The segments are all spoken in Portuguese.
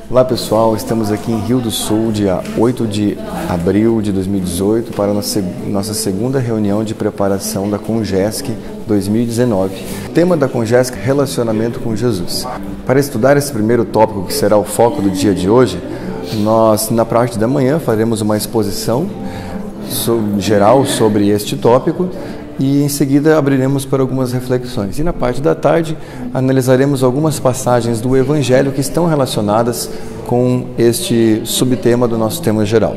Olá pessoal, estamos aqui em Rio do Sul, dia 8 de abril de 2018, para a nossa segunda reunião de preparação da Congesc 2019. O tema da Congesc é relacionamento com Jesus. Para estudar esse primeiro tópico, que será o foco do dia de hoje, nós, na parte da manhã, faremos uma exposição geral sobre este tópico e em seguida abriremos para algumas reflexões. E na parte da tarde analisaremos algumas passagens do Evangelho que estão relacionadas com este subtema do nosso tema geral.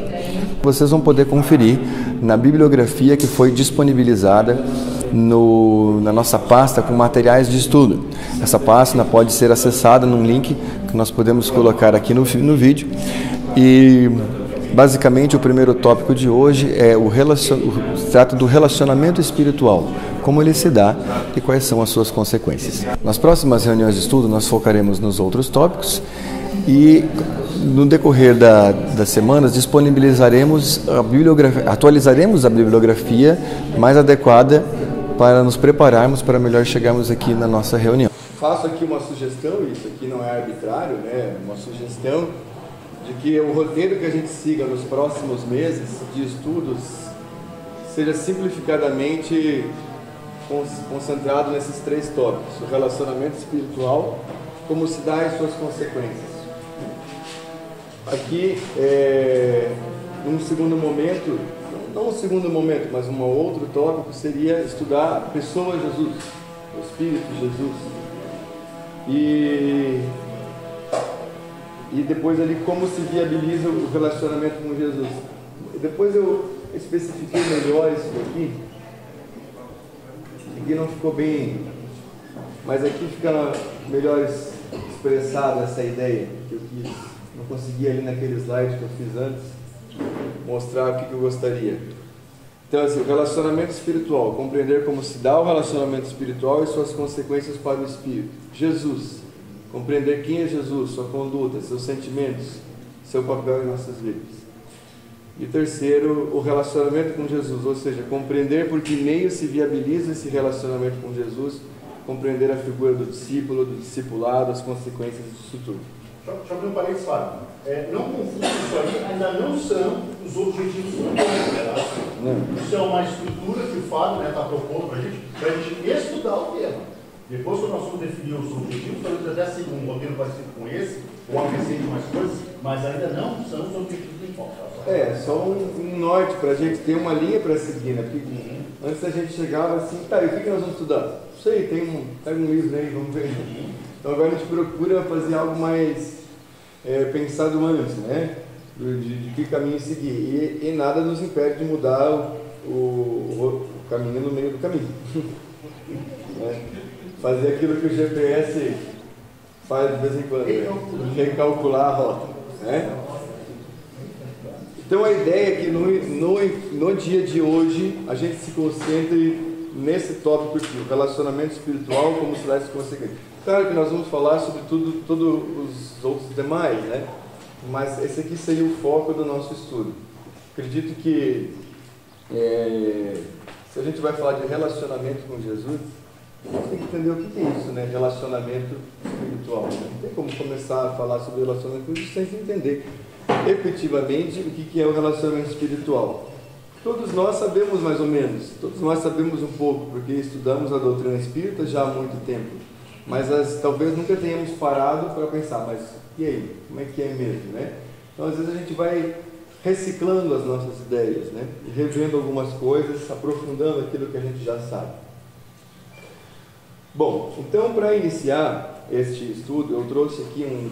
Vocês vão poder conferir na bibliografia que foi disponibilizada na nossa pasta com materiais de estudo. Essa pasta pode ser acessada num link que nós podemos colocar aqui no vídeo. E basicamente, o primeiro tópico de hoje é trata do relacionamento espiritual, como ele se dá e quais são as suas consequências. Nas próximas reuniões de estudo, nós focaremos nos outros tópicos e, no decorrer das semanas, disponibilizaremos atualizaremos a bibliografia mais adequada para nos prepararmos para melhor chegarmos aqui na nossa reunião. Faço aqui uma sugestão, isso aqui não é arbitrário, né? Uma sugestão de que o roteiro que a gente siga nos próximos meses de estudos seja simplificadamente concentrado nesses três tópicos: o relacionamento espiritual, como se dá e suas consequências. Aqui, num segundo momento, não um segundo momento, mas um outro tópico seria estudar a pessoa Jesus, o Espírito Jesus. E depois ali como se viabiliza o relacionamento com Jesus. Depois eu especifiquei melhor isso daqui. Aqui não ficou bem, mas aqui fica melhor expressada essa ideia que eu quis. Não consegui ali naquele slide que eu fiz antes mostrar o que eu gostaria. Então assim, o relacionamento espiritual, compreender como se dá o relacionamento espiritual e suas consequências para o espírito. Jesus, compreender quem é Jesus, sua conduta, seus sentimentos, seu papel em nossas vidas. E terceiro, o relacionamento com Jesus, ou seja, compreender por que meio se viabiliza esse relacionamento com Jesus, compreender a figura do discípulo, do discipulado, as consequências disso tudo. Deixa eu abrir um parênteses, Fábio. Não confunda isso aí, ainda não são os objetivos do curso. Isso é uma estrutura que o Fábio está propondo para a gente estudar o tema. Depois que nós vamos definir os objetivos, talvez até seguir um roteiro parecido com esse, ou acrescente mais coisas, mas ainda não são os objetivos do encontro. Só um norte para a gente ter uma linha para seguir, né? Porque antes a gente chegava assim, tá, e o que nós vamos estudar? Não sei, pega um livro aí, vamos ver. Então agora a gente procura fazer algo mais pensado antes, né? De que caminho seguir. E nada nos impede de mudar o caminho no meio do caminho. Fazer aquilo que o GPS faz de vez em quando, recalcular a rota, né? Então a ideia é que no dia de hoje a gente se concentre nesse tópico aqui, o relacionamento espiritual, como se dá esse consequência. Claro que nós vamos falar sobre todos os outros demais, né? Mas esse aqui seria o foco do nosso estudo. Acredito que se a gente vai falar de relacionamento com Jesus, a gente tem que entender o que é isso, né? Relacionamento espiritual. Não tem como começar a falar sobre relacionamento com Jesus sem entender efetivamente o que é o relacionamento espiritual. Todos nós sabemos mais ou menos, todos nós sabemos um pouco, porque estudamos a doutrina espírita já há muito tempo. Mas talvez nunca tenhamos parado para pensar, mas e aí? Como é que é mesmo, né? Então às vezes a gente vai reciclando as nossas ideias, né? E revendo algumas coisas, aprofundando aquilo que a gente já sabe. Bom, então para iniciar este estudo, eu trouxe aqui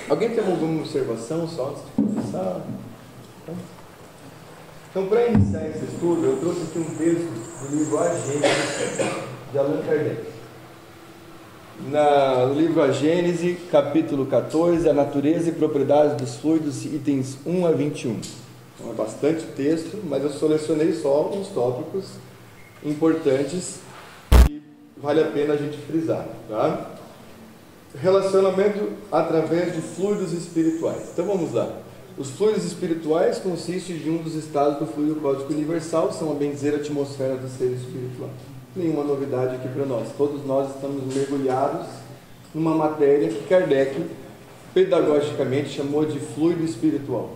Alguém tem alguma observação só antes de começar? Então, para iniciar esse estudo, eu trouxe aqui um texto do livro A Gênese, de Allan Kardec. No livro A Gênese, capítulo 14, a natureza e propriedades dos fluidos, itens 1 a 21. Então, é bastante texto, mas eu selecionei só alguns tópicos importantes que vale a pena a gente frisar, tá? Relacionamento através de fluidos espirituais. Então vamos lá. Os fluidos espirituais consistem de um dos estados do fluido cósmico universal, são a bem dizer a atmosfera do ser espiritual. Nenhuma novidade aqui para nós. Todos nós estamos mergulhados numa matéria que Kardec pedagogicamente chamou de fluido espiritual.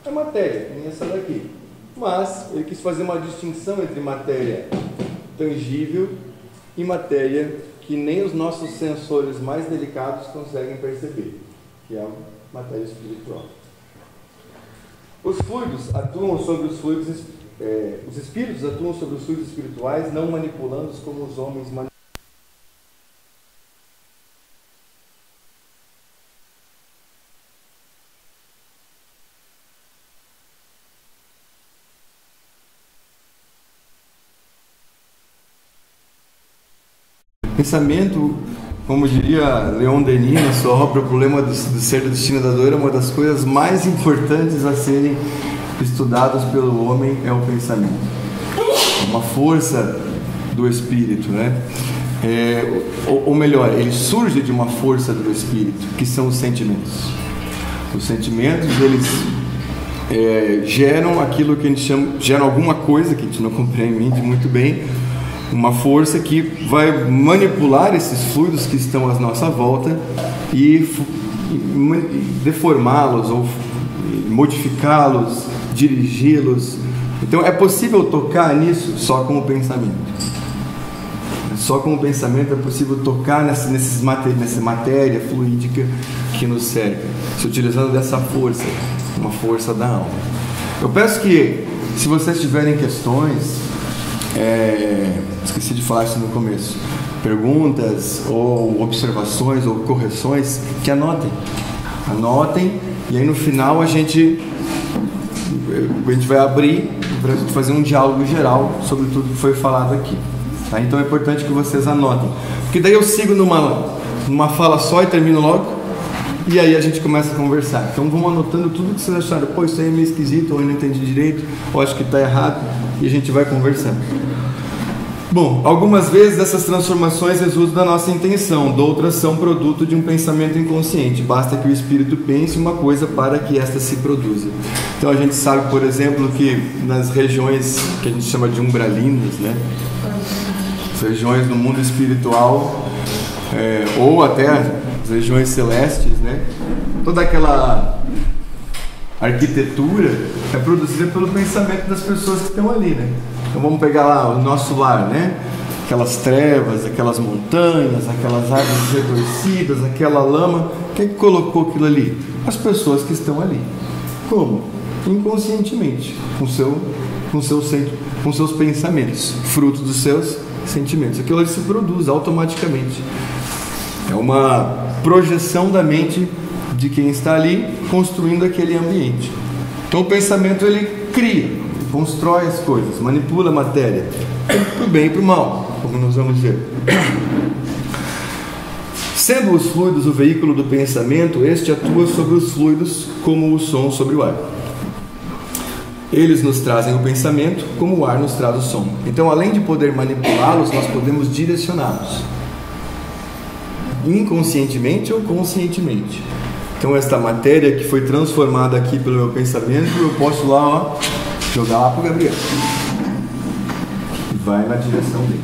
É matéria, nem essa daqui. Mas ele quis fazer uma distinção entre matéria tangível e matéria que nem os nossos sensores mais delicados conseguem perceber, que é a matéria espiritual. Os fluidos atuam sobre os fluidos, os espíritos atuam sobre os fluidos espirituais, não manipulando-os como os homens manipulam. Pensamento, como diria Leon Denis na sua obra O Problema do Ser, do Destino da Dor, uma das coisas mais importantes a serem estudadas pelo homem é o pensamento. Uma força do espírito, né? Ou melhor, ele surge de uma força do espírito, que são os sentimentos. Os sentimentos, eles geram aquilo que a gente chama, geram alguma coisa que a gente não compreende muito bem, uma força que vai manipular esses fluidos que estão à nossa volta e deformá-los ou modificá-los, dirigi-los. Então é possível tocar nisso só com o pensamento. Só com o pensamento é possível tocar nessa matéria fluídica que nos cerca, se utilizando dessa força, uma força da alma. Eu peço que, se vocês tiverem questões, esqueci de falar isso no começo, perguntas ou observações ou correções, que anotem, e aí no final a gente vai abrir para fazer um diálogo geral sobre tudo que foi falado aqui, tá? Então é importante que vocês anotem, porque daí eu sigo numa fala só e termino logo, e aí a gente começa a conversar. Então vamos anotando tudo que vocês acharam, pô, isso aí é meio esquisito, ou eu não entendi direito, ou acho que está errado, e a gente vai conversando. Bom, algumas vezes essas transformações resultam da nossa intenção, outras são produto de um pensamento inconsciente. Basta que o espírito pense uma coisa para que esta se produza. Então a gente sabe, por exemplo, que nas regiões que a gente chama de umbralinas, né? As regiões do mundo espiritual, ou até as regiões celestes, né? Toda aquela arquitetura é produzida pelo pensamento das pessoas que estão ali, né? Então vamos pegar lá o nosso lar, né? Aquelas trevas, aquelas montanhas, aquelas árvores retorcidas, aquela lama. Quem colocou aquilo ali? As pessoas que estão ali. Como? Inconscientemente, com seus pensamentos, fruto dos seus sentimentos. Aquilo ali se produz automaticamente. É uma projeção da mente de quem está ali construindo aquele ambiente. Então o pensamento, ele cria, constrói as coisas, manipula a matéria, para o bem e para o mal, como nós vamos ver. Sendo os fluidos o veículo do pensamento, este atua sobre os fluidos como o som sobre o ar. Eles nos trazem o pensamento, como o ar nos traz o som. Então, além de poder manipulá-los, nós podemos direcioná-los, inconscientemente ou conscientemente. Então, esta matéria que foi transformada aqui pelo meu pensamento, eu posso lá, jogar lá para o Gabriel. Vai na direção dele.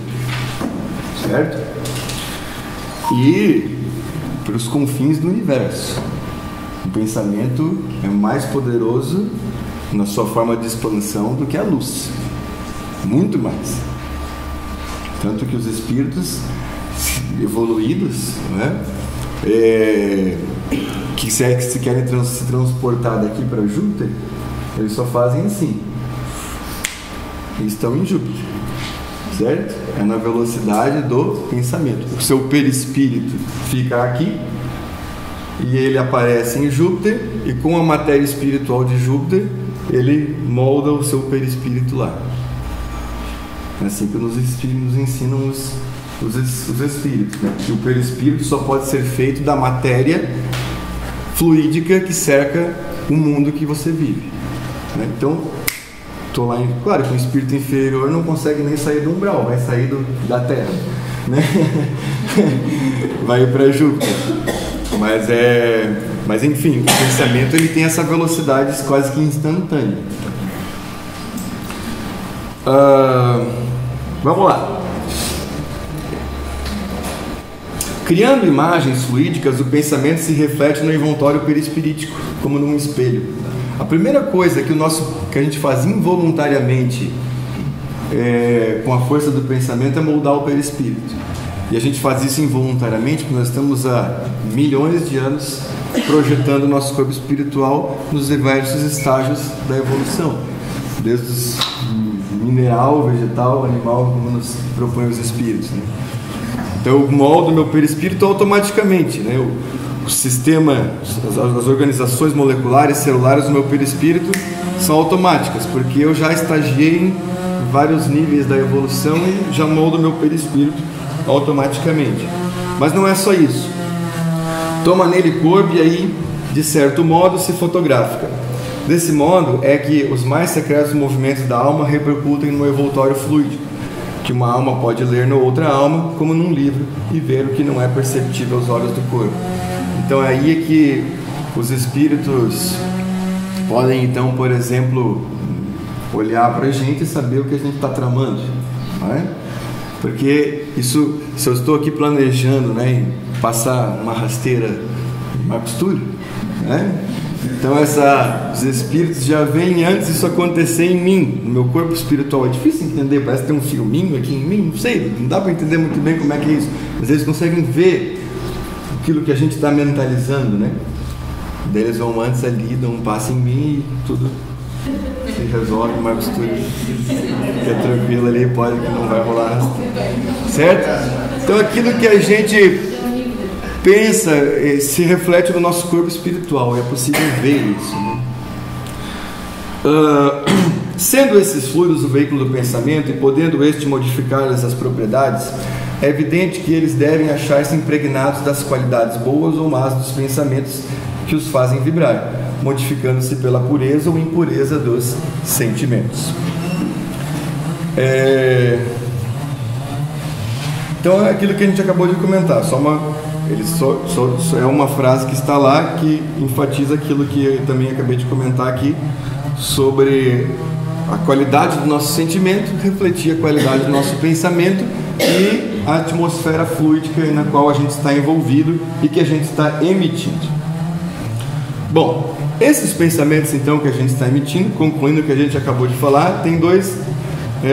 Certo? E para os confins do universo. O pensamento é mais poderoso na sua forma de expansão do que a luz. Muito mais. Tanto que os espíritos evoluídos, né? Que se querem se transportar daqui para Júpiter, eles só fazem assim. Eles estão em Júpiter, certo? É na velocidade do pensamento. O seu perispírito fica aqui e ele aparece em Júpiter, e com a matéria espiritual de Júpiter ele molda o seu perispírito lá. É assim que nos ensinam os espíritos, né? Que o perispírito só pode ser feito da matéria fluídica que cerca o mundo que você vive, né? Então, estou lá, claro que um espírito inferior não consegue nem sair do umbral, vai sair da Terra, né? Vai para Júpiter. Mas enfim, o pensamento, ele tem essa velocidade quase que instantânea. Vamos lá. Criando imagens fluídicas, o pensamento se reflete no envoltório perispirítico, como num espelho. A primeira coisa que a gente faz involuntariamente com a força do pensamento é moldar o perispírito. E a gente faz isso involuntariamente porque nós estamos há milhões de anos projetando o nosso corpo espiritual nos diversos estágios da evolução, desde o mineral, vegetal, animal, como nos propõem os espíritos, né? Então eu moldo meu perispírito automaticamente, né? O sistema, as organizações moleculares, celulares do meu perispírito são automáticas, porque eu já estagiei em vários níveis da evolução e já moldo meu perispírito automaticamente. Mas não é só isso. Toma nele corpo e aí, de certo modo, se fotografica. Desse modo é que os mais secretos movimentos da alma repercutem no envoltório fluídico, que uma alma pode ler na outra alma, como num livro, e ver o que não é perceptível aos olhos do corpo. Então é aí que os espíritos podem, então, por exemplo, olhar para a gente e saber o que a gente está tramando, não é? Porque isso, se eu estou aqui planejando, né, em passar uma rasteira em Marcos Túlio, né? Então os espíritos já vêm antes disso acontecer em mim, no meu corpo espiritual. É difícil entender, parece que tem um filminho aqui em mim, não sei, não dá para entender muito bem como é que é isso, mas eles conseguem ver aquilo que a gente está mentalizando, né? Daí eles vão antes ali, dão um passo em mim e tudo se resolve. Marcos Túlio, que é tranquilo ali, pode que não vai rolar, certo? Então aquilo que a gente pensa se reflete no nosso corpo espiritual, é possível ver isso, né? Sendo esses fluidos o veículo do pensamento e podendo este modificar-lhes as propriedades, é evidente que eles devem achar-se impregnados das qualidades boas ou más dos pensamentos que os fazem vibrar, modificando-se pela pureza ou impureza dos sentimentos. Então é aquilo que a gente acabou de comentar, é uma frase que está lá que enfatiza aquilo que eu também acabei de comentar aqui sobre a qualidade do nosso sentimento refletir a qualidade do nosso pensamento e a atmosfera fluídica na qual a gente está envolvido e que a gente está emitindo. Bom, esses pensamentos então que a gente está emitindo, concluindo o que a gente acabou de falar, tem dois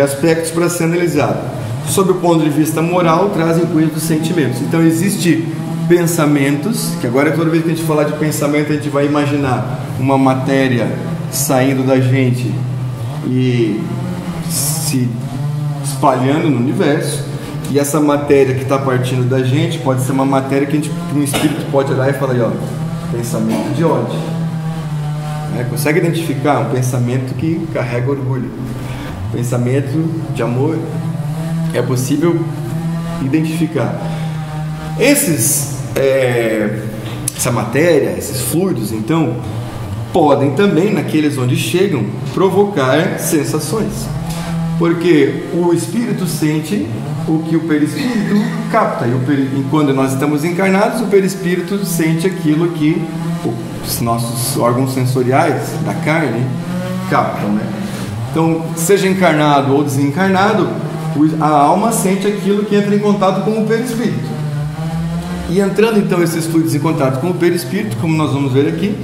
aspectos para ser analisado. Sob o ponto de vista moral, trazem incluídos os sentimentos. Então existe pensamentos, que agora toda vez que a gente falar de pensamento a gente vai imaginar uma matéria saindo da gente e se espalhando no universo, e essa matéria que está partindo da gente pode ser uma matéria que um espírito pode olhar e falar, ó, pensamento de ódio, consegue identificar um pensamento que carrega orgulho, pensamento de amor, é possível identificar essa matéria, esses fluidos, então podem também, naqueles onde chegam, provocar sensações, porque o espírito sente o que o perispírito capta, e quando nós estamos encarnados, o perispírito sente aquilo que os nossos órgãos sensoriais da carne captam, né? Então, seja encarnado ou desencarnado, a alma sente aquilo que entra em contato com o perispírito. E entrando então esses fluidos em contato com o perispírito, como nós vamos ver aqui,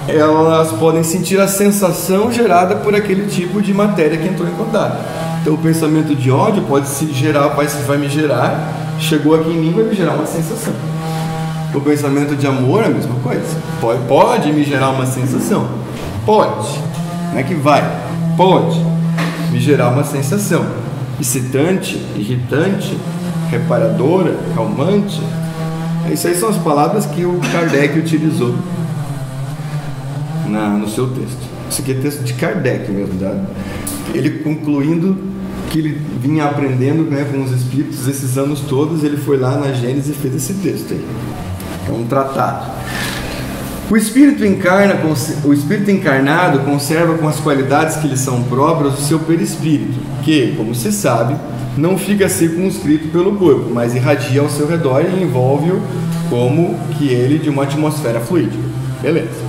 elas podem sentir a sensação gerada por aquele tipo de matéria que entrou em contato. Então o pensamento de ódio pode se gerar, vai me gerar, chegou aqui em mim, vai me gerar uma sensação. O pensamento de amor é a mesma coisa, pode me gerar uma sensação, pode, não é que vai, pode me gerar uma sensação excitante, irritante, reparadora, calmante. Isso aí são as palavras que o Kardec utilizou no seu texto. Isso aqui é texto de Kardec mesmo, tá? Ele concluindo que ele vinha aprendendo, né, com os espíritos esses anos todos, ele foi lá na Gênesis e fez esse texto aí. É um tratado. O espírito encarnado conserva com as qualidades que lhe são próprias o seu perispírito, que, como se sabe, não fica circunscrito pelo corpo, mas irradia ao seu redor e envolve-o como que ele de uma atmosfera fluídica. Beleza.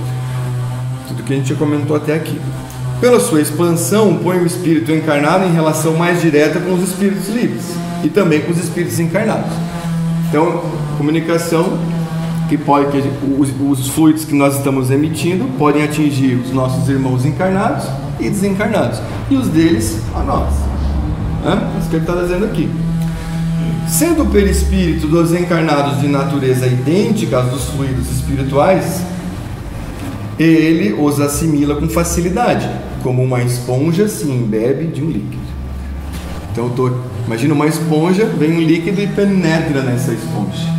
Tudo que a gente já comentou até aqui. Pela sua expansão, põe o espírito encarnado em relação mais direta com os espíritos livres e também com os espíritos encarnados. Então, comunicação os fluidos que nós estamos emitindo podem atingir os nossos irmãos encarnados e desencarnados, e os deles a nós. Isso que ele está dizendo aqui. Sendo o perispírito dos encarnados de natureza idêntica aos dos fluidos espirituais, ele os assimila com facilidade, como uma esponja se embebe de um líquido. Então, imagina uma esponja, vem um líquido e penetra nessa esponja.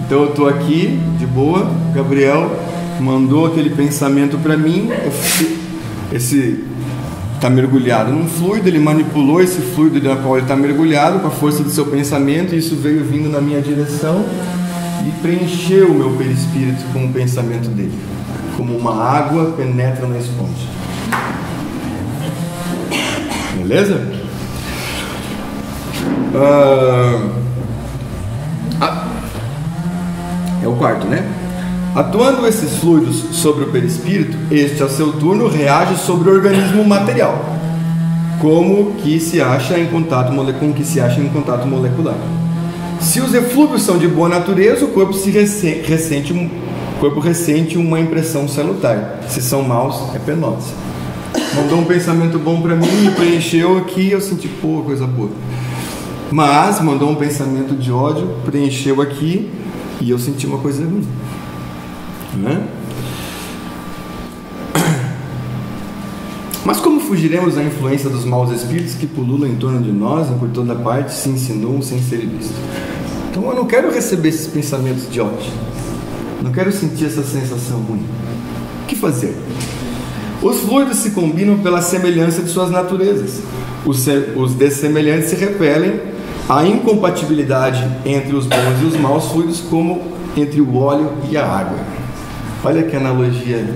Então eu estou aqui, de boa, Gabriel mandou aquele pensamento para mim, esse está mergulhado num fluido, ele manipulou esse fluido na qual ele está mergulhado com a força do seu pensamento, e isso veio vindo na minha direção e preencheu o meu perispírito com o pensamento dele, como uma água penetra na esponja. Beleza? É o quarto, né? Atuando esses fluidos sobre o perispírito, este, a seu turno, reage sobre o organismo material, como que se acha em contato molecular. Se os eflúvios são de boa natureza, o corpo ressente uma impressão salutar. Se são maus, é penosa. Mandou um pensamento bom para mim, me preencheu aqui, eu senti, pô, coisa boa. Mas mandou um pensamento de ódio, preencheu aqui, e eu senti uma coisa ruim, né? Mas como fugiremos da influência dos maus espíritos que pululam em torno de nós e por toda parte se insinuam sem ser vistos? Então eu não quero receber esses pensamentos de ódio, não quero sentir essa sensação ruim. O que fazer? Os fluidos se combinam pela semelhança de suas naturezas. Os dessemelhantes se repelem. A incompatibilidade entre os bons e os maus fluidos, como entre o óleo e a água. Olha que analogia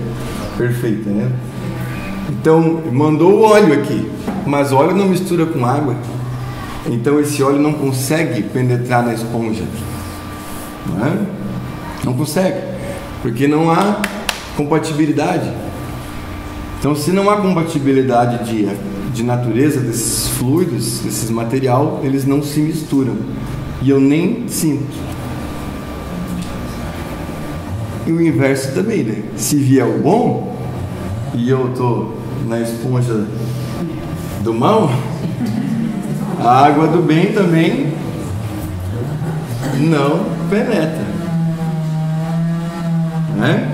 perfeita, né? Então, mandou o óleo aqui, mas o óleo não mistura com água, então esse óleo não consegue penetrar na esponja, não é? Não consegue, porque não há compatibilidade. Então, se não há compatibilidade de natureza desses fluidos, desses material, eles não se misturam, e eu nem sinto. E o inverso também, né? Se vier o bom e eu estou na esponja do mal, a água do bem também não penetra, né?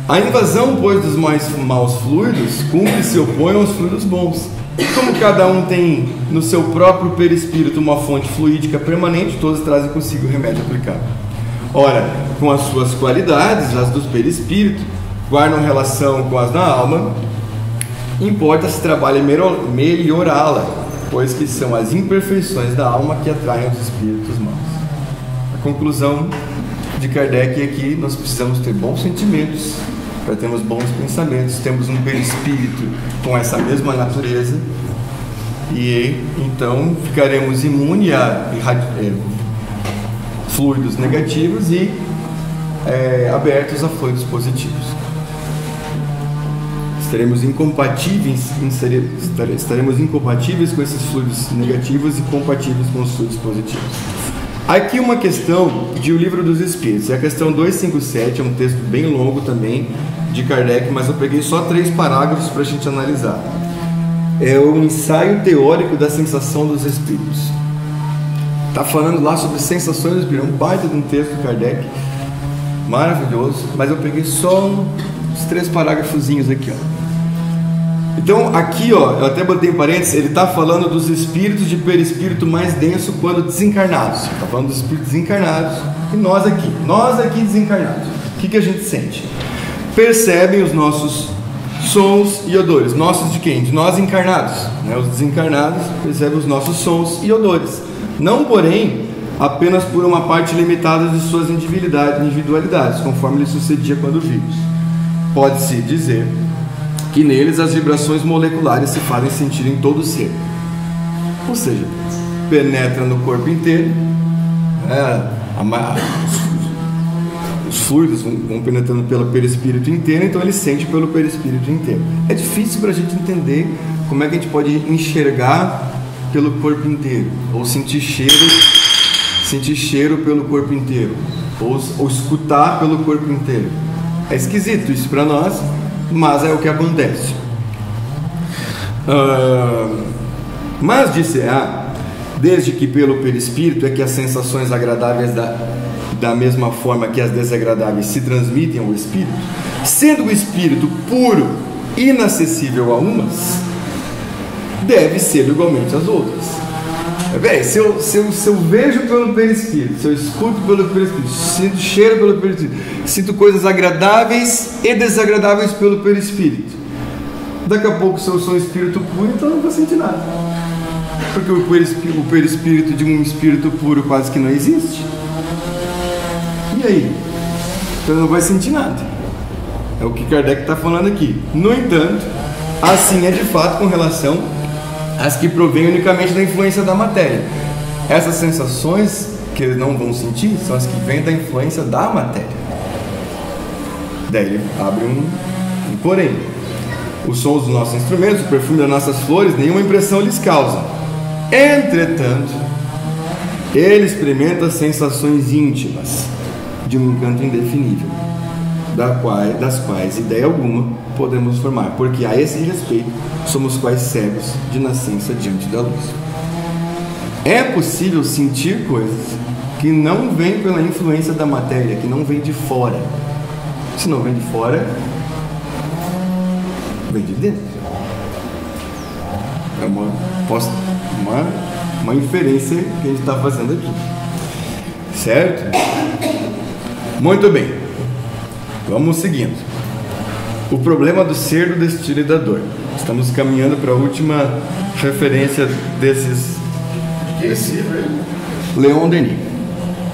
A invasão, pois, dos maus fluidos cumpre se opõe aos fluidos bons. E como cada um tem no seu próprio perispírito uma fonte fluídica permanente, todos trazem consigo o remédio aplicado. Ora, com as suas qualidades, as do perispírito, guardam relação com as da alma, importa se trabalha melhorá-la, pois que são as imperfeições da alma que atraem os espíritos maus. A conclusão de Kardec é que nós precisamos ter bons sentimentos para termos bons pensamentos, temos um perispírito com essa mesma natureza, e então ficaremos imunes a fluidos negativos e abertos a fluidos positivos. Estaremos incompatíveis com esses fluidos negativos e compatíveis com os fluidos positivos. Aqui uma questão de O Livro dos Espíritos, é a questão 257, é um texto bem longo também, de Kardec, mas eu peguei só 3 parágrafos para a gente analisar. É o ensaio teórico da sensação dos espíritos. Está falando lá sobre sensações do espírito, um baita de um texto de Kardec, maravilhoso, mas eu peguei só uns 3 parágrafozinhos aqui, ó. Então aqui, ó, eu até botei em parênteses, ele está falando dos espíritos de perispírito mais denso quando desencarnados. Está falando dos espíritos desencarnados. E nós aqui desencarnados, o que a gente sente? Percebem os nossos sons e odores. Nossos de quem? De nós encarnados, né? Os desencarnados percebem os nossos sons e odores. Não, porém, apenas por uma parte limitada de suas individualidades, conforme lhe sucedia quando vivos. Pode-se dizer que neles as vibrações moleculares se fazem sentir em todo o ser, ou seja, penetra no corpo inteiro, os fluidos vão penetrando pelo perispírito inteiro, então ele sente pelo perispírito inteiro. É difícil para a gente entender como é que a gente pode enxergar pelo corpo inteiro, ou sentir cheiros sentir cheiro pelo corpo inteiro, ou escutar pelo corpo inteiro. É esquisito isso para nós, mas é o que acontece. Mas disse desde que pelo perispírito é que as sensações agradáveis da mesma forma que as desagradáveis se transmitem ao espírito, sendo o espírito puro, inacessível a umas, deve ser igualmente às outras. Se eu vejo pelo perispírito, se eu escuto pelo perispírito, sinto cheiro pelo perispírito, sinto coisas agradáveis e desagradáveis pelo perispírito, daqui a pouco, se eu sou um espírito puro, então eu não vou sentir nada, porque o perispírito de um espírito puro quase que não existe. E aí? Então não vai sentir nada. É o que Kardec está falando aqui. No entanto, assim é de fato com relação às que provêm unicamente da influência da matéria. Essas sensações que eles não vão sentir são as que vêm da influência da matéria. Daí ele abre um porém. Os sons dos nossos instrumentos, o perfume das nossas flores, nenhuma impressão lhes causa. Entretanto, ele experimenta sensações íntimas de um encanto indefinível, das quais ideia alguma podemos formar, porque a esse respeito somos quais cegos de nascença diante da luz. É possível sentir coisas que não vêm pela influência da matéria, que não vêm de fora. Se não vem de fora, vem de dentro. É uma inferência que a gente está fazendo aqui, certo? Muito bem, vamos seguindo. O problema do ser, do destino e da dor. Estamos caminhando para a última referência desses. Leon Denis,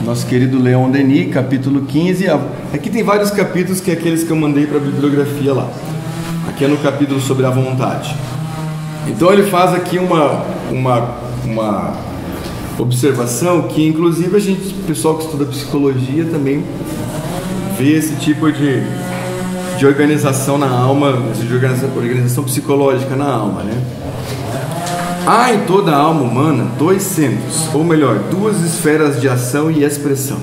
nosso querido Leon Denis, capítulo 15. Aqui tem vários capítulos que é aqueles que eu mandei para a bibliografia lá. Aqui é no capítulo sobre a vontade. Então ele faz aqui uma observação que inclusive o pessoal que estuda psicologia também vê esse tipo de organização na alma, de organização psicológica na alma, né? Há em toda a alma humana dois centros, ou melhor, duas esferas de ação e expressão.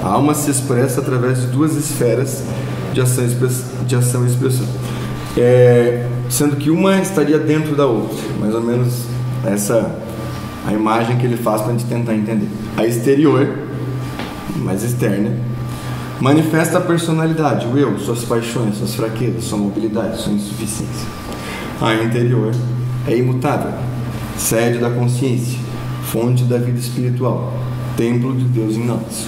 A alma se expressa através de duas esferas de ação e expressão, sendo que uma estaria dentro da outra, mais ou menos essa a imagem que ele faz para a gente tentar entender. A exterior, mais externa, manifesta a personalidade, o eu, suas paixões, suas fraquezas, sua mobilidade, sua insuficiência. A interior é imutável, sede da consciência, fonte da vida espiritual, templo de Deus em nós.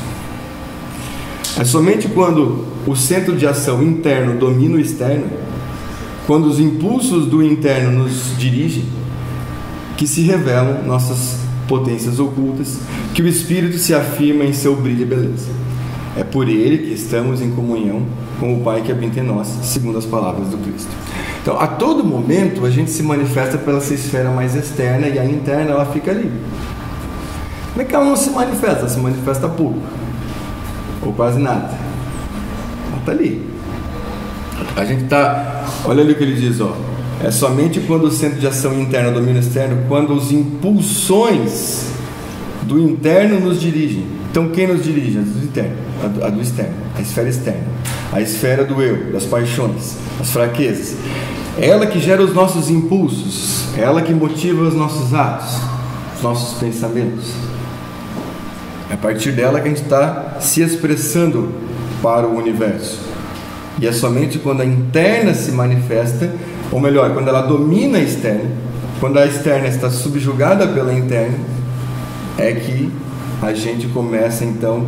É somente quando o centro de ação interno domina o externo, quando os impulsos do interno nos dirigem, que se revelam nossas potências ocultas, que o espírito se afirma em seu brilho e beleza. É por ele que estamos em comunhão com o Pai que habita em nós, segundo as palavras do Cristo. Então, a todo momento a gente se manifesta pela essa esfera mais externa, e a interna ela fica ali. Como é que ela não se manifesta? Ela se manifesta pouco, ou quase nada. Ela está ali. A gente está... Olha ali o que ele diz, ó. É somente quando o centro de ação interna domina o externo, quando os impulsões do interno nos dirigem. Então quem nos dirige? A do interno, a do externo, a esfera externa, a esfera do eu, das paixões, das fraquezas. Ela que gera os nossos impulsos, ela que motiva os nossos atos, os nossos pensamentos. É a partir dela que a gente está se expressando para o universo. E é somente quando a interna se manifesta, ou melhor, quando ela domina a externa, quando a externa está subjugada pela interna, é que a gente começa então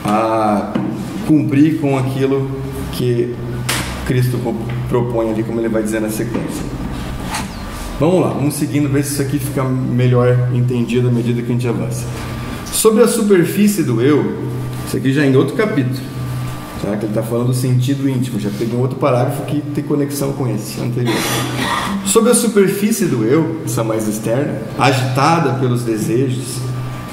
a cumprir com aquilo que Cristo propõe ali, como ele vai dizer na sequência. Vamos lá, vamos seguindo, ver se isso aqui fica melhor entendido à medida que a gente avança. Sobre a superfície do eu, isso aqui já é em outro capítulo, já que ele está falando do sentido íntimo, já peguei um outro parágrafo que tem conexão com esse anterior. Sobre a superfície do eu, essa mais externa, agitada pelos desejos,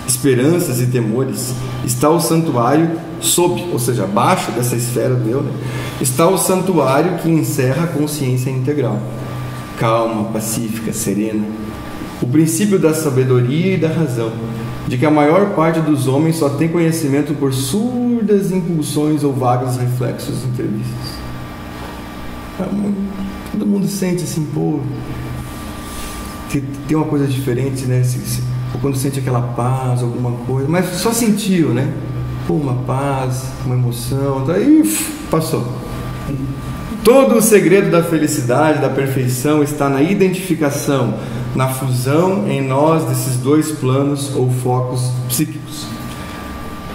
esperanças e temores, está o santuário sob, ou seja, abaixo dessa esfera do eu, né? Está o santuário que encerra a consciência integral, calma, pacífica, serena, o princípio da sabedoria e da razão, de que a maior parte dos homens só tem conhecimento por surdas impulsões ou vagos reflexos entrevistas. Todo mundo sente assim, pô, tem uma coisa diferente, né? Ou quando sente aquela paz, alguma coisa, mas só sentiu, né? Pô, uma paz, uma emoção, daí passou. Todo o segredo da felicidade, da perfeição, está na identificação, na fusão em nós desses dois planos ou focos psíquicos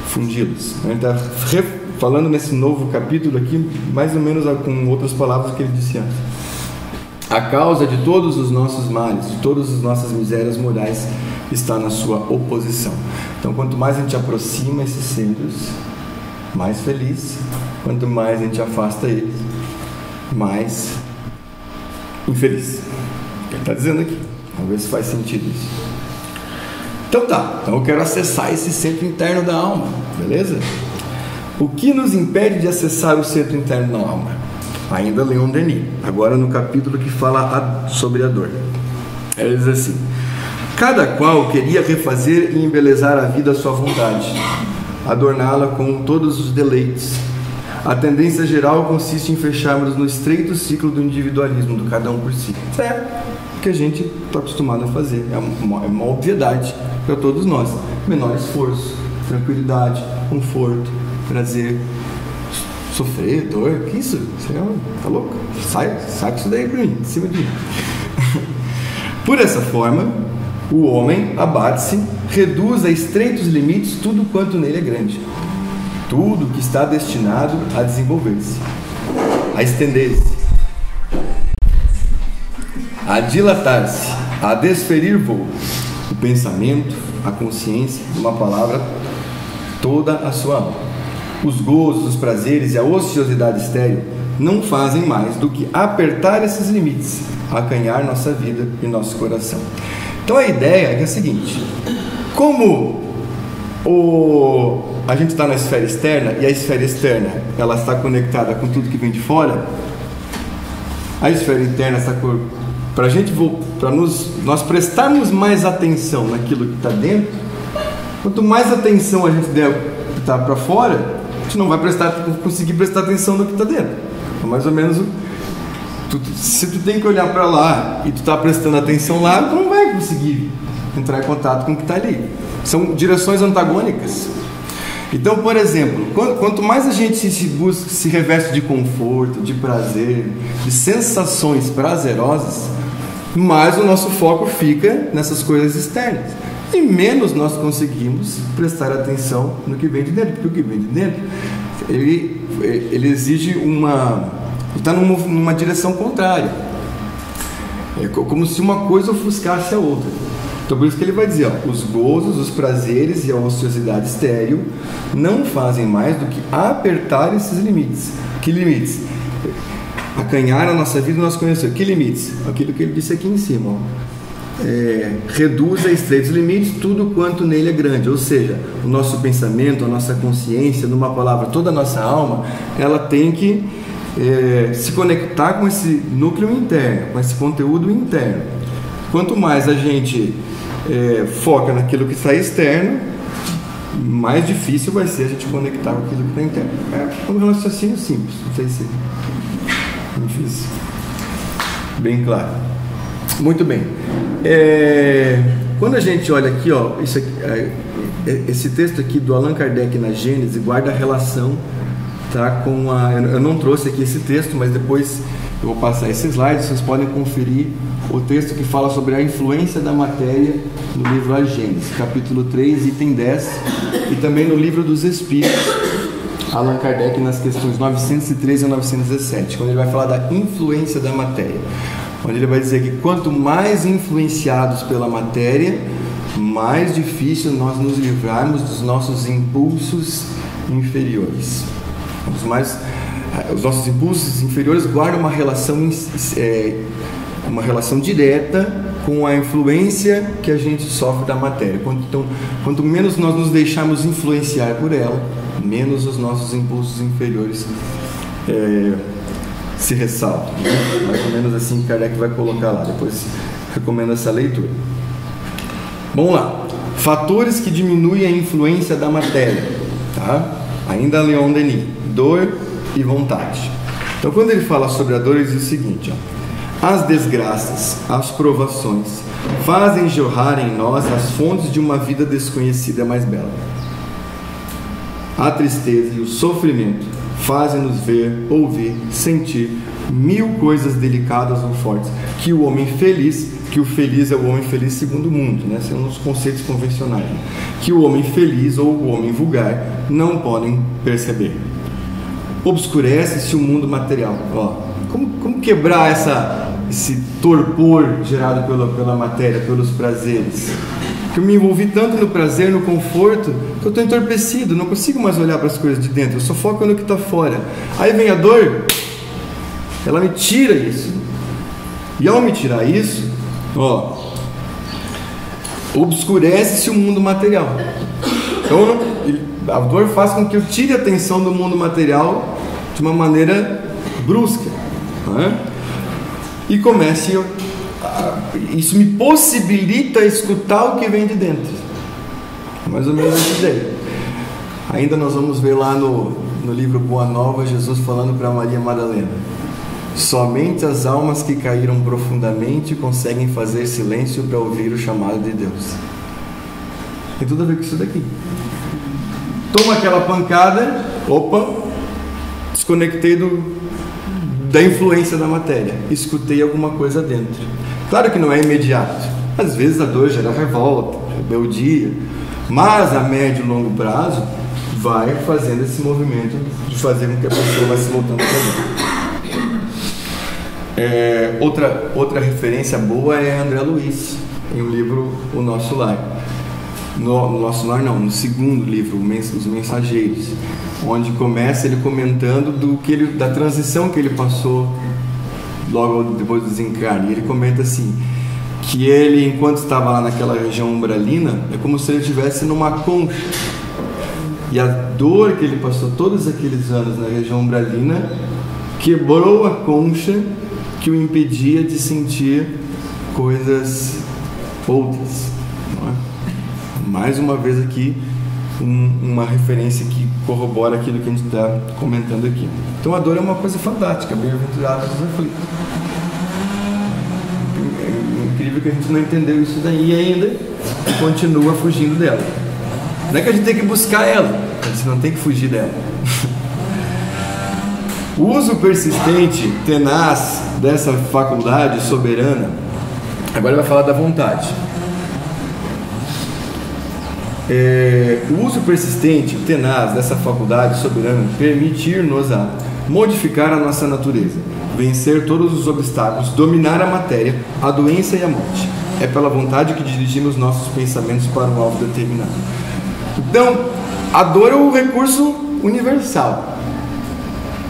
fundidos. A gente está falando nesse novo capítulo aqui, mais ou menos com outras palavras que ele disse antes. A causa de todos os nossos males, de todas as nossas misérias morais, está na sua oposição. Então, quanto mais a gente aproxima esses centros, mais feliz. Quanto mais a gente afasta eles, mais infeliz. Ele está dizendo aqui. Vamos ver se faz sentido isso. Então tá, então eu quero acessar esse centro interno da alma, beleza? O que nos impede de acessar o centro interno da alma? Ainda Leon Denis, agora no capítulo que fala sobre a dor. Ele diz assim: cada qual queria refazer e embelezar a vida à sua vontade, adorná-la com todos os deleites. A tendência geral consiste em fecharmos no estreito ciclo do individualismo, do cada um por si. Certo? Que a gente está acostumado a fazer, é uma obviedade para todos nós. Menor esforço, tranquilidade, conforto, prazer, sofrer, dor, que isso? Você tá louco? Sai com isso daí para mim, em cima de mim. Por essa forma, o homem abate-se, reduz a estreitos limites tudo quanto nele é grande, tudo que está destinado a desenvolver-se, a estender-se, a dilatar-se, a desferir voo, o pensamento, a consciência, uma palavra, toda a sua alma. Os gozos, os prazeres e a ociosidade estéril não fazem mais do que apertar esses limites, acanhar nossa vida e nosso coração. Então a ideia é a seguinte: como a gente está na esfera externa e a esfera externa ela está conectada com tudo que vem de fora, a esfera interna está para nós prestarmos mais atenção naquilo que está dentro. Quanto mais atenção a gente der que está para fora, a gente não vai conseguir prestar atenção no que está dentro. Então, mais ou menos, se tu tem que olhar para lá e tu está prestando atenção lá, tu não vai conseguir entrar em contato com o que está ali. São direções antagônicas. Então, por exemplo, quanto mais a gente se reveste de conforto, de prazer, de sensações prazerosas, mais o nosso foco fica nessas coisas externas e menos nós conseguimos prestar atenção no que vem de dentro, porque o que vem de dentro ele exige está numa direção contrária, é como se uma coisa ofuscasse a outra. Então por isso que ele vai dizer, os gozos, os prazeres e a ociosidade estéril não fazem mais do que apertar esses limites. Que limites? Acanhar a nossa vida e nosso conhecimento. Que limites? Aquilo que ele disse aqui em cima, ó. Reduz a estreitos limites tudo quanto nele é grande, ou seja, o nosso pensamento, a nossa consciência, numa palavra, toda a nossa alma, ela tem que se conectar com esse núcleo interno, com esse conteúdo interno. Quanto mais a gente foca naquilo que está externo, mais difícil vai ser a gente conectar com aquilo que está interno. É um raciocínio simples, não sei se é difícil. Bem claro. Muito bem. Quando a gente olha aqui, ó, isso aqui, esse texto aqui do Allan Kardec na Gênese guarda a relação, tá, com eu não trouxe aqui esse texto, mas depois eu vou passar esse slide, vocês podem conferir o texto que fala sobre a influência da matéria no livro A Gênese, capítulo 3, item 10, e também no livro dos Espíritos, Allan Kardec nas questões 913 a 917, quando ele vai falar da influência da matéria, onde ele vai dizer que quanto mais influenciados pela matéria, mais difícil nós nos livrarmos dos nossos impulsos inferiores. Os nossos impulsos inferiores guardam uma relação direta com a influência que a gente sofre da matéria. Então, quanto menos nós nos deixarmos influenciar por ela, menos os nossos impulsos inferiores se ressaltam. Mais ou menos assim que Kardec vai colocar lá. Depois recomendo essa leitura. Vamos lá. Fatores que diminuem a influência da matéria, tá? Ainda Leon Denis, dor e vontade. Então, quando ele fala sobre a dor, ele diz o seguinte, ó: as desgraças, as provações fazem jorrar em nós as fontes de uma vida desconhecida mais bela. A tristeza e o sofrimento fazem-nos ver, ouvir, sentir mil coisas delicadas ou fortes que o homem feliz, que o feliz é o homem feliz segundo o mundo, né? São os conceitos convencionais, né? Que o homem feliz ou o homem vulgar não podem perceber. Obscurece-se o mundo material. Ó, como quebrar esse torpor gerado pela matéria, pelos prazeres? Que eu me envolvi tanto no prazer, no conforto, que eu estou entorpecido, não consigo mais olhar para as coisas de dentro, eu só foco no que está fora. Aí vem a dor, ela me tira isso. E ao me tirar isso, ó, obscurece-se o mundo material. Então a dor faz com que eu tire a atenção do mundo material de uma maneira brusca, né? E comece isso me possibilita escutar o que vem de dentro. Mais ou menos essa ideia. Ainda nós vamos ver lá no livro Boa Nova, Jesus falando para Maria Madalena: somente as almas que caíram profundamente conseguem fazer silêncio para ouvir o chamado de Deus. Tem tudo a ver com isso daqui. Toma aquela pancada, opa, desconectei da influência da matéria, escutei alguma coisa dentro. Claro que não é imediato, às vezes a dor gera revolta, rebeldia, mas a médio e longo prazo vai fazendo esse movimento de fazer com que a pessoa vá se voltando também. Outra referência boa é André Luiz, em um livro O Nosso Lar. No Nosso Lar não, no segundo livro, Os Mensageiros, onde começa ele comentando da transição que ele passou logo depois do desencarne. Ele comenta assim, que ele, enquanto estava lá naquela região umbralina, é como se ele estivesse numa concha, e a dor que ele passou todos aqueles anos na região umbralina quebrou a concha que o impedia de sentir coisas outras, não é? Mais uma vez aqui uma referência que corrobora aquilo que a gente está comentando aqui. Então a dor é uma coisa fantástica, bem-aventurados os aflitos. É incrível que a gente não entendeu isso daí ainda e continua fugindo dela. Não é que a gente tem que buscar ela, a gente não tem que fugir dela. O uso persistente, tenaz dessa faculdade soberana, agora vai falar da vontade. O uso persistente, tenaz dessa faculdade soberana permitir-nos a modificar a nossa natureza, vencer todos os obstáculos, dominar a matéria, a doença e a morte. É pela vontade que dirigimos nossos pensamentos para um alvo determinado. Então, a dor é um recurso universal,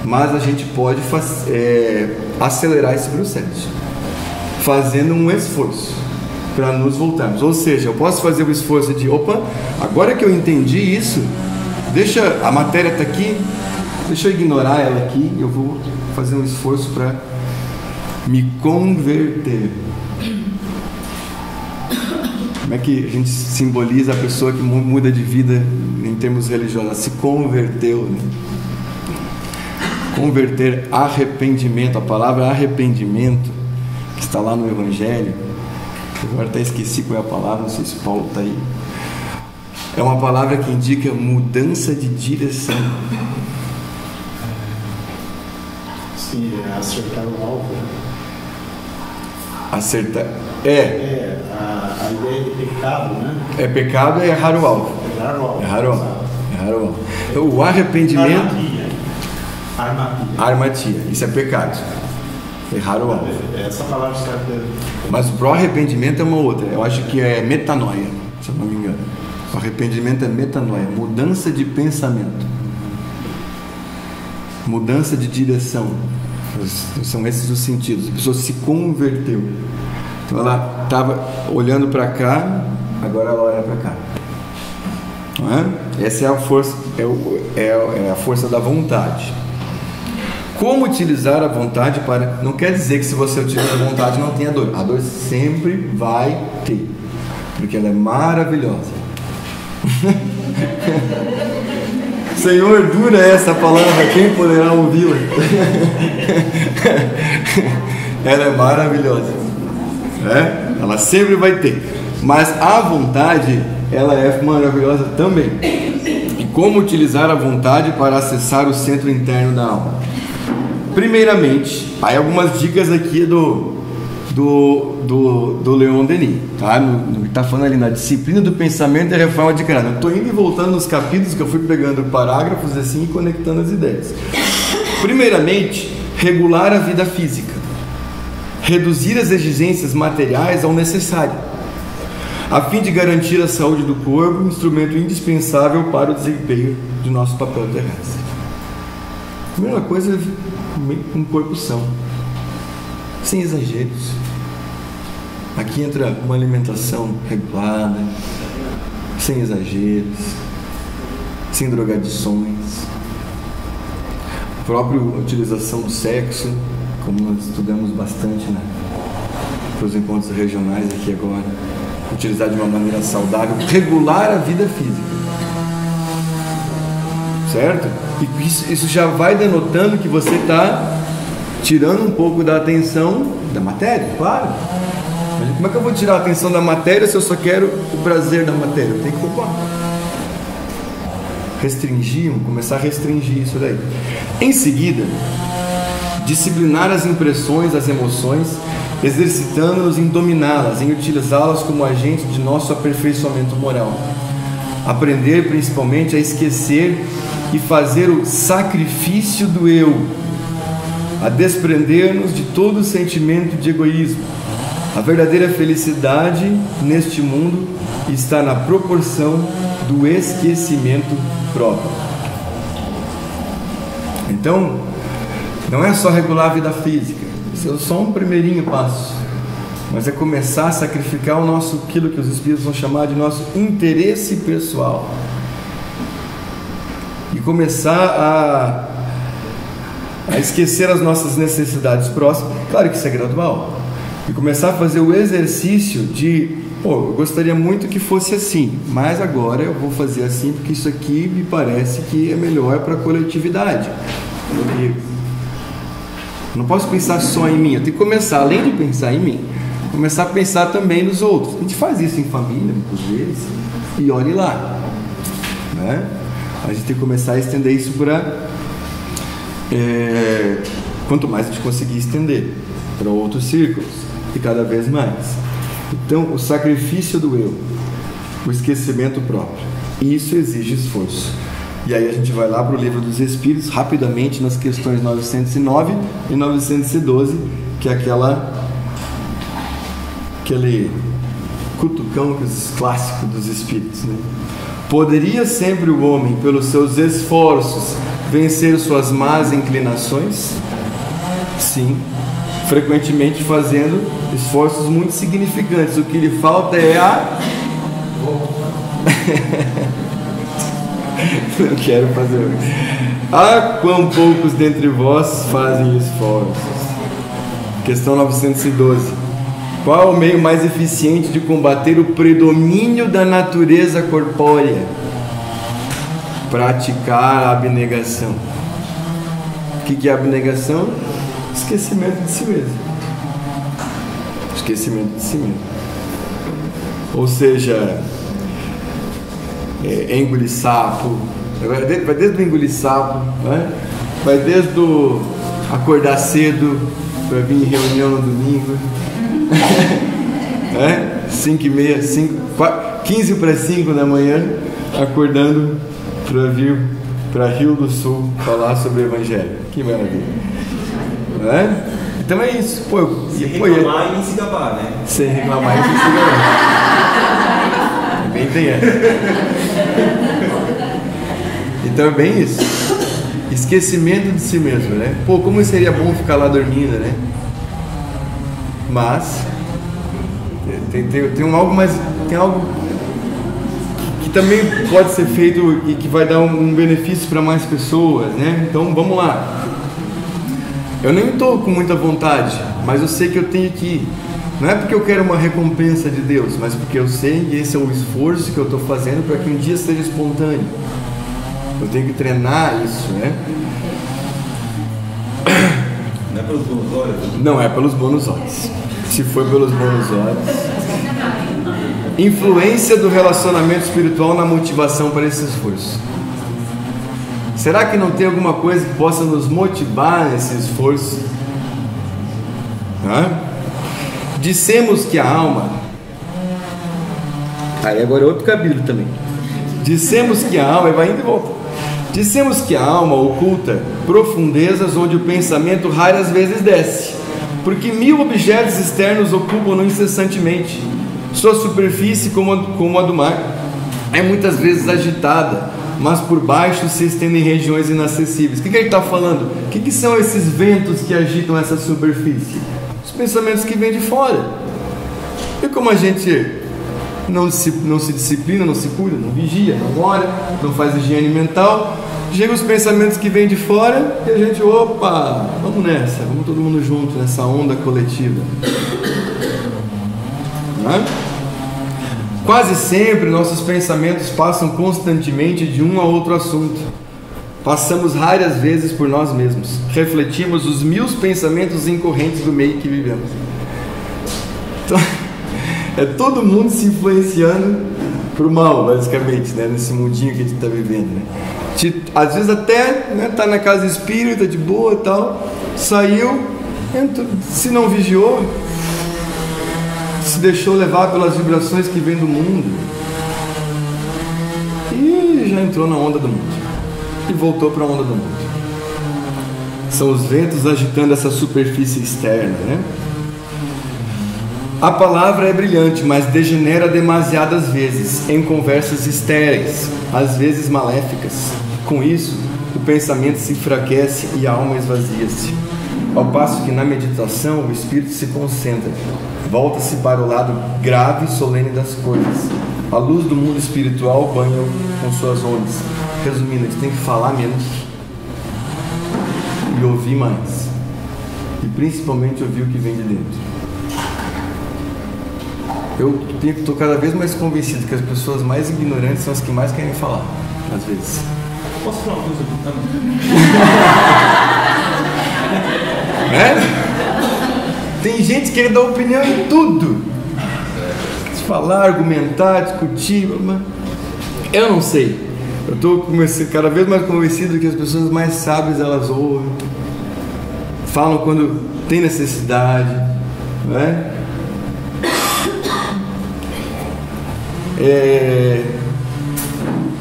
mas a gente pode acelerar esse processo fazendo um esforço para nos voltarmos. Ou seja, eu posso fazer o esforço de, opa, agora que eu entendi isso, deixa a matéria tá aqui, deixa eu ignorar ela aqui, eu vou fazer um esforço para me converter. Como é que a gente simboliza a pessoa que muda de vida em termos religiosos? Ela se converteu, né? Converter, arrependimento, a palavra arrependimento que está lá no Evangelho, agora até esqueci qual é a palavra, não sei se Paulo está aí. É uma palavra que indica mudança de direção. Sim, é acertar o alvo. Acertar. A ideia de pecado, né? Pecado é errar o alvo. Errar o alvo. Errar o alvo. Errar o alvo. Então, o arrependimento. Armatia. Isso é pecado. Errar o alvo. Essa palavra certa. Mas o arrependimento é uma outra. Eu acho que é metanoia, se eu não me engano. O arrependimento é metanoia, mudança de pensamento, mudança de direção. São esses os sentidos. A pessoa se converteu. Então ela estava olhando para cá, agora ela olha para cá. Não é? Essa é a força, é a força da vontade. Como utilizar a vontade para... Não quer dizer que se você utiliza a vontade não tenha dor. A dor sempre vai ter, porque ela é maravilhosa. Senhor, dura essa palavra, quem poderá ouvi-la? Ela é maravilhosa, né? Ela sempre vai ter, mas a vontade, ela é maravilhosa também. E como utilizar a vontade para acessar o centro interno da alma? Primeiramente, aí algumas dicas aqui do Leon Denis, tá? Tá falando ali na disciplina do pensamento e reforma de caráter. Eu estou indo e voltando nos capítulos que eu fui pegando parágrafos assim e conectando as ideias. Primeiramente, regular a vida física, reduzir as exigências materiais ao necessário, a fim de garantir a saúde do corpo, um instrumento indispensável para o desempenho de nosso papel terrestre. A primeira coisa é um corpo são, sem exageros. Aqui entra uma alimentação regulada, sem exageros, sem drogadições, a própria utilização do sexo, como nós estudamos bastante para os encontros regionais aqui agora, utilizar de uma maneira saudável, regular a vida física, certo? E isso já vai denotando que você está tirando um pouco da atenção da matéria, claro. Mas como é que eu vou tirar a atenção da matéria se eu só quero o prazer da matéria? Eu tenho que poupar. Começar a restringir isso daí. Em seguida, disciplinar as impressões, as emoções, exercitando-nos em dominá-las, em utilizá-las como agente de nosso aperfeiçoamento moral. Aprender principalmente a esquecer e fazer o sacrifício do eu, a desprender-nos de todo sentimento de egoísmo. A verdadeira felicidade neste mundo está na proporção do esquecimento próprio. Então, não é só regular a vida física, isso é só um primeirinho passo, mas é começar a sacrificar aquilo que os espíritos vão chamar de nosso interesse pessoal, e começar a esquecer as nossas necessidades próximas. Claro que isso é gradual, e começar a fazer o exercício de, eu gostaria muito que fosse assim, mas agora eu vou fazer assim porque isso aqui me parece que é melhor para a coletividade. Não posso pensar só em mim, eu tenho que começar, além de pensar em mim, começar a pensar também nos outros. A gente faz isso em família, muitas vezes, e olhe lá, né? A gente tem que começar a estender isso para... quanto mais a gente conseguir estender para outros círculos, e cada vez mais. Então, o sacrifício do eu, o esquecimento próprio, isso exige esforço. E aí a gente vai lá para o Livro dos Espíritos, rapidamente, nas questões 909 e 912, que é aquele cutucão clássico dos Espíritos, né? Poderia sempre o homem, pelos seus esforços, vencer suas más inclinações? Sim, frequentemente fazendo esforços muito significantes. O que lhe falta é a... Não quero fazer. Ah, quão poucos dentre vós fazem esforços. Questão 912. Qual é o meio mais eficiente de combater o predomínio da natureza corpórea? Praticar a abnegação. O que é abnegação? Esquecimento de si mesmo. Esquecimento de si mesmo. Ou seja, engolir sapo, vai desde o engolir sapo, né? Vai desde o acordar cedo para vir em reunião no domingo, 5h30, 15 para 5 da manhã, acordando para vir para Rio do Sul falar sobre o Evangelho. Que maravilha, né? Então é isso. Sem reclamar e se gabar, né? Sem reclamar e se gabar. Bem tem essa. Então é bem isso. Esquecimento de si mesmo, né? Como seria bom ficar lá dormindo, né? Mas tem algo mais, tem algo que também pode ser feito e que vai dar um benefício para mais pessoas, né? Então vamos lá. Eu nem estou com muita vontade, mas eu sei que eu tenho que ir. Não é porque eu quero uma recompensa de Deus, mas porque eu sei que esse é o esforço que eu estou fazendo para que um dia seja espontâneo. Eu tenho que treinar isso, né? Não é pelos bônus horas? Não é pelos bônus horas. Se for pelos bônus horas. Influência do relacionamento espiritual na motivação para esse esforço. Será que não tem alguma coisa que possa nos motivar nesse esforço? Dissemos que a alma... Aí agora é outro cabelo também. Dissemos que a alma... Vai indo e volta. Dissemos que a alma oculta profundezas onde o pensamento raras vezes desce, porque 1000 objetos externos ocupam-no incessantemente. Sua superfície, como a do mar, é muitas vezes agitada, mas por baixo se estendem regiões inacessíveis. O que ele está falando? O que são esses ventos que agitam essa superfície? Os pensamentos que vêm de fora. E como a gente não se disciplina, não se cuida, não vigia, não ora, não faz higiene mental, chegam os pensamentos que vêm de fora e a gente, opa, vamos nessa, vamos todo mundo junto nessa onda coletiva. Quase sempre nossos pensamentos passam constantemente de um a outro assunto. Passamos raras vezes por nós mesmos. Refletimos os 1000 pensamentos incorrentes do meio que vivemos. Então, é todo mundo se influenciando pro mal, basicamente, né? Nesse mundinho que a gente está vivendo, né? Às vezes até, né, tá na casa espírita de boa e tal, saiu, entrou, se não vigiou, se deixou levar pelas vibrações que vêm do mundo e já entrou na onda do mundo e voltou para a onda do mundo. São os ventos agitando essa superfície externa, né? A palavra é brilhante, mas degenera demasiadas vezes em conversas estéreis, às vezes maléficas. Com isso, o pensamento se enfraquece e a alma esvazia-se. Ao passo que na meditação o espírito se concentra, volta-se para o lado grave e solene das coisas. A luz do mundo espiritual banha com suas ondas. Resumindo, a gente tem que falar menos e ouvir mais. E principalmente ouvir o que vem de dentro. Eu estou cada vez mais convencido que as pessoas mais ignorantes são as que mais querem falar, às vezes. Posso falar uma coisa? Tem gente que quer dar opinião em tudo. Falar, argumentar, discutir, mas eu não sei. Eu estou cada vez mais convencido que as pessoas mais sábias, elas ouvem, falam quando tem necessidade, não é?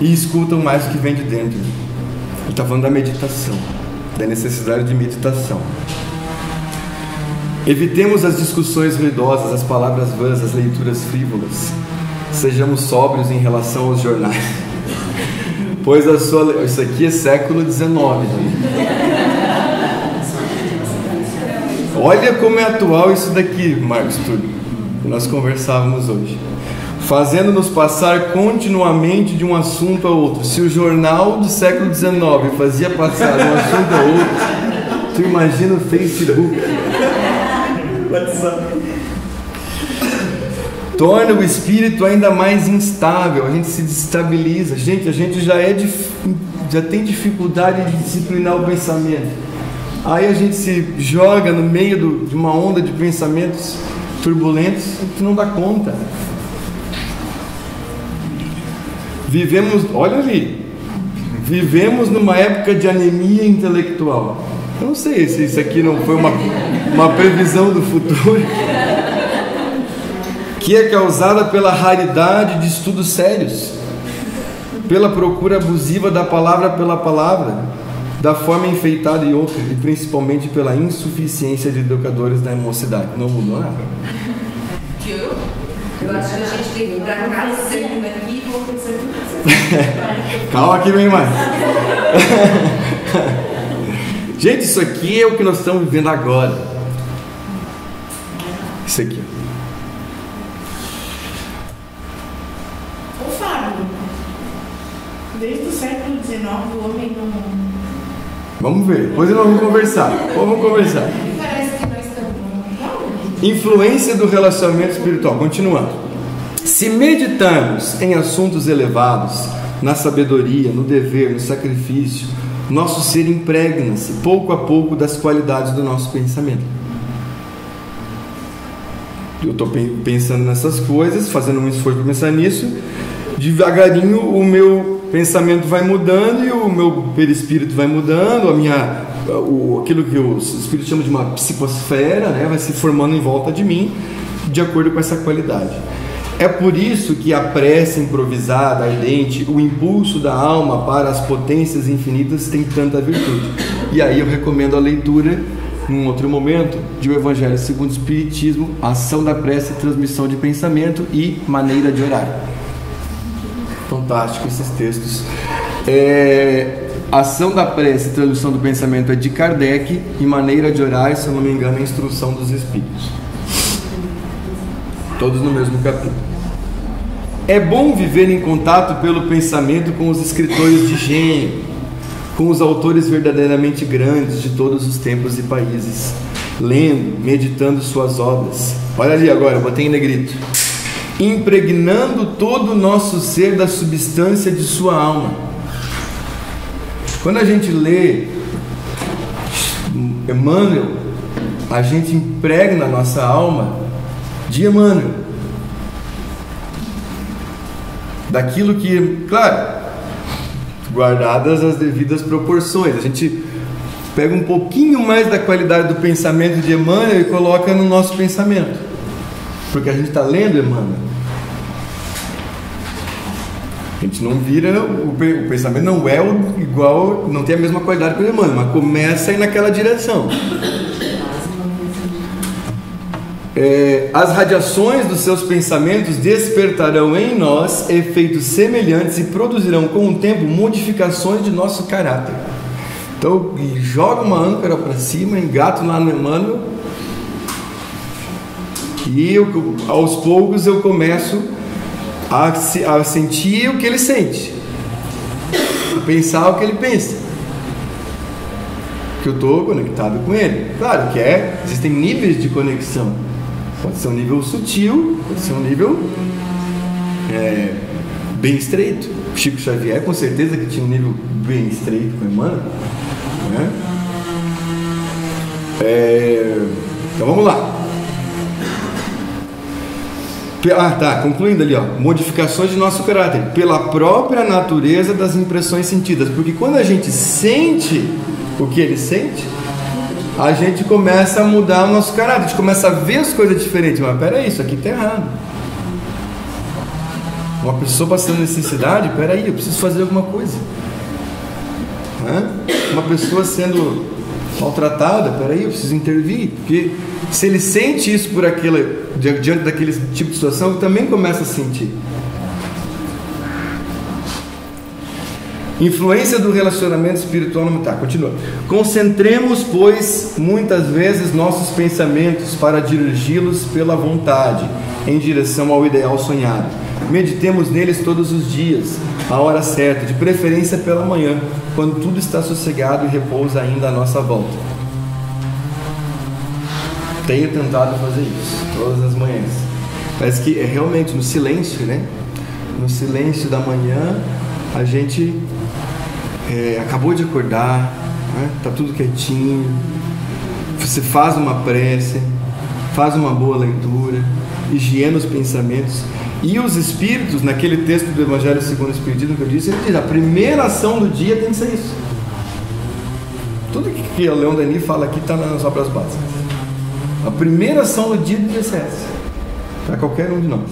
E escutam mais o que vem de dentro. Ele está falando da meditação, da necessidade de meditação. Evitemos as discussões ruidosas, as palavras vãs, as leituras frívolas. Sejamos sóbrios em relação aos jornais, pois isso aqui é século XIX. Olha como é atual isso daqui, Marcos Túlio, que nós conversávamos hoje. Fazendo-nos passar continuamente de um assunto a outro. Se o jornal do século XIX fazia passar de um assunto a outro, tu imagina o Facebook. Torna o espírito ainda mais instável, a gente se desestabiliza. Gente, a gente já tem dificuldade de disciplinar o pensamento. Aí a gente se joga no meio de uma onda de pensamentos turbulentos que não dá conta. Vivemos numa época de anemia intelectual. Eu não sei se isso aqui não foi uma previsão do futuro, que é causada pela raridade de estudos sérios, pela procura abusiva da palavra pela palavra, da forma enfeitada e outra, e principalmente pela insuficiência de educadores da mocidade. Não mudou nada. Eu acho que a gente tem que ir para casa sempre aqui e vou pensar. Calma que vem mais. Gente, isso aqui é o que nós estamos vivendo agora. Isso aqui. Ô Fábio, desde o século XIX o homem não... Vamos ver, depois nós vamos conversar. Parece que nós estamos... Influência do relacionamento espiritual. Continuando. Se meditarmos em assuntos elevados, na sabedoria, no dever, no sacrifício, nosso ser impregna-se pouco a pouco das qualidades do nosso pensamento. Eu estou pensando nessas coisas, fazendo um esforço para pensar nisso, devagarinho o meu pensamento vai mudando e o meu perispírito vai mudando, aquilo que os espíritos chamam de uma psicosfera, né, vai se formando em volta de mim, de acordo com essa qualidade. É por isso que a prece improvisada, ardente, o impulso da alma para as potências infinitas tem tanta virtude. E aí eu recomendo a leitura, num outro momento, de O Evangelho segundo o Espiritismo, Ação da Prece, Transmissão de Pensamento e Maneira de Orar. Fantástico esses textos. Ação da Prece, Transmissão do Pensamento é de Kardec e Maneira de Orar, se eu não me engano, é a Instrução dos Espíritos. Todos no mesmo capítulo. É bom viver em contato pelo pensamento com os escritores de gênio, com os autores verdadeiramente grandes de todos os tempos e países, lendo, meditando suas obras. Olha ali agora, botei em negrito. Impregnando todo o nosso ser da substância de sua alma. Quando a gente lê Emmanuel, a gente impregna a nossa alma de Emmanuel, daquilo que, claro, guardadas as devidas proporções, a gente pega um pouquinho mais da qualidade do pensamento de Emmanuel e coloca no nosso pensamento, porque a gente está lendo Emmanuel. A gente não vira, o pensamento não é igual, não tem a mesma qualidade que o Emmanuel, mas começa a ir naquela direção. As radiações dos seus pensamentos despertarão em nós efeitos semelhantes e produzirão com o tempo modificações de nosso caráter. Então, joga uma âncora para cima, engato lá no Emmanuel e aos poucos eu começo a sentir o que ele sente, a pensar o que ele pensa, que eu estou conectado com ele. Claro que existem níveis de conexão. Pode ser um nível sutil, pode ser um nível bem estreito. Chico Xavier, com certeza que tinha um nível bem estreito com o Emmanuel, né? Então vamos lá. Concluindo ali, modificações de nosso caráter pela própria natureza das impressões sentidas, porque quando a gente sente o que ele sente, a gente começa a mudar o nosso caráter, a gente começa a ver as coisas diferentes. Mas peraí, isso aqui está errado. Uma pessoa passando necessidade, peraí, eu preciso fazer alguma coisa. Uma pessoa sendo maltratada, peraí, eu preciso intervir. Porque se ele sente isso diante daquele tipo de situação, ele também começa a sentir. Influência do relacionamento espiritual no mental. Continua. Concentremos, pois, muitas vezes nossos pensamentos para dirigi-los pela vontade, em direção ao ideal sonhado. Meditemos neles todos os dias, à hora certa, de preferência pela manhã, quando tudo está sossegado e repousa ainda à nossa volta. Tenho tentado fazer isso todas as manhãs. Parece que é realmente no silêncio, né? No silêncio da manhã, a gente acabou de acordar, tá tudo quietinho, você faz uma prece, faz uma boa leitura, higiena os pensamentos. E os espíritos, naquele texto do Evangelho segundo o Espiritismo que eu disse, ele diz: a primeira ação do dia tem que ser isso. Tudo que o Leon Denis fala aqui está nas obras básicas. A primeira ação do dia deve ser essa, para qualquer um de nós.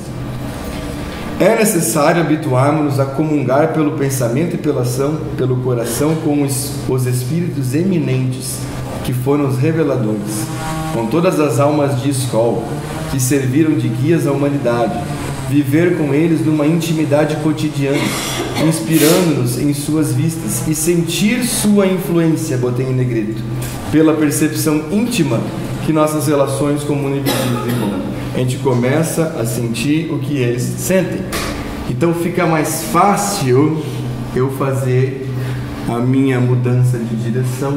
É necessário habituarmos-nos a comungar pelo pensamento e pela ação, pelo coração, com os espíritos eminentes, que foram os reveladores, com todas as almas de escola, que serviram de guias à humanidade, viver com eles numa intimidade cotidiana, inspirando-nos em suas vistas e sentir sua influência, botei em negrito, pela percepção íntima que nossas relações comunem desenvolvem. A gente começa a sentir o que eles sentem. Então fica mais fácil eu fazer a minha mudança de direção,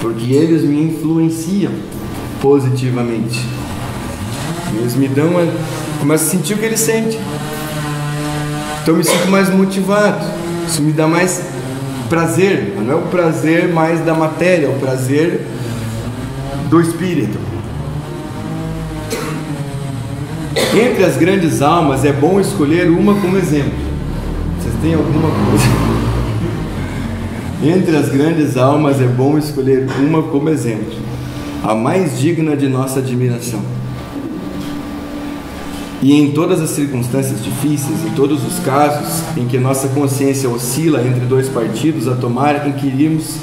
porque eles me influenciam positivamente. Eles me dão começo a sentir o que ele sente. Então eu me sinto mais motivado. Isso me dá mais prazer. Não é o prazer mais da matéria, é o prazer do espírito. Entre as grandes almas é bom escolher uma como exemplo. Vocês têm alguma coisa? Entre as grandes almas é bom escolher uma como exemplo, a mais digna de nossa admiração. E em todas as circunstâncias difíceis, em todos os casos em que nossa consciência oscila entre dois partidos a tomar, inquirimos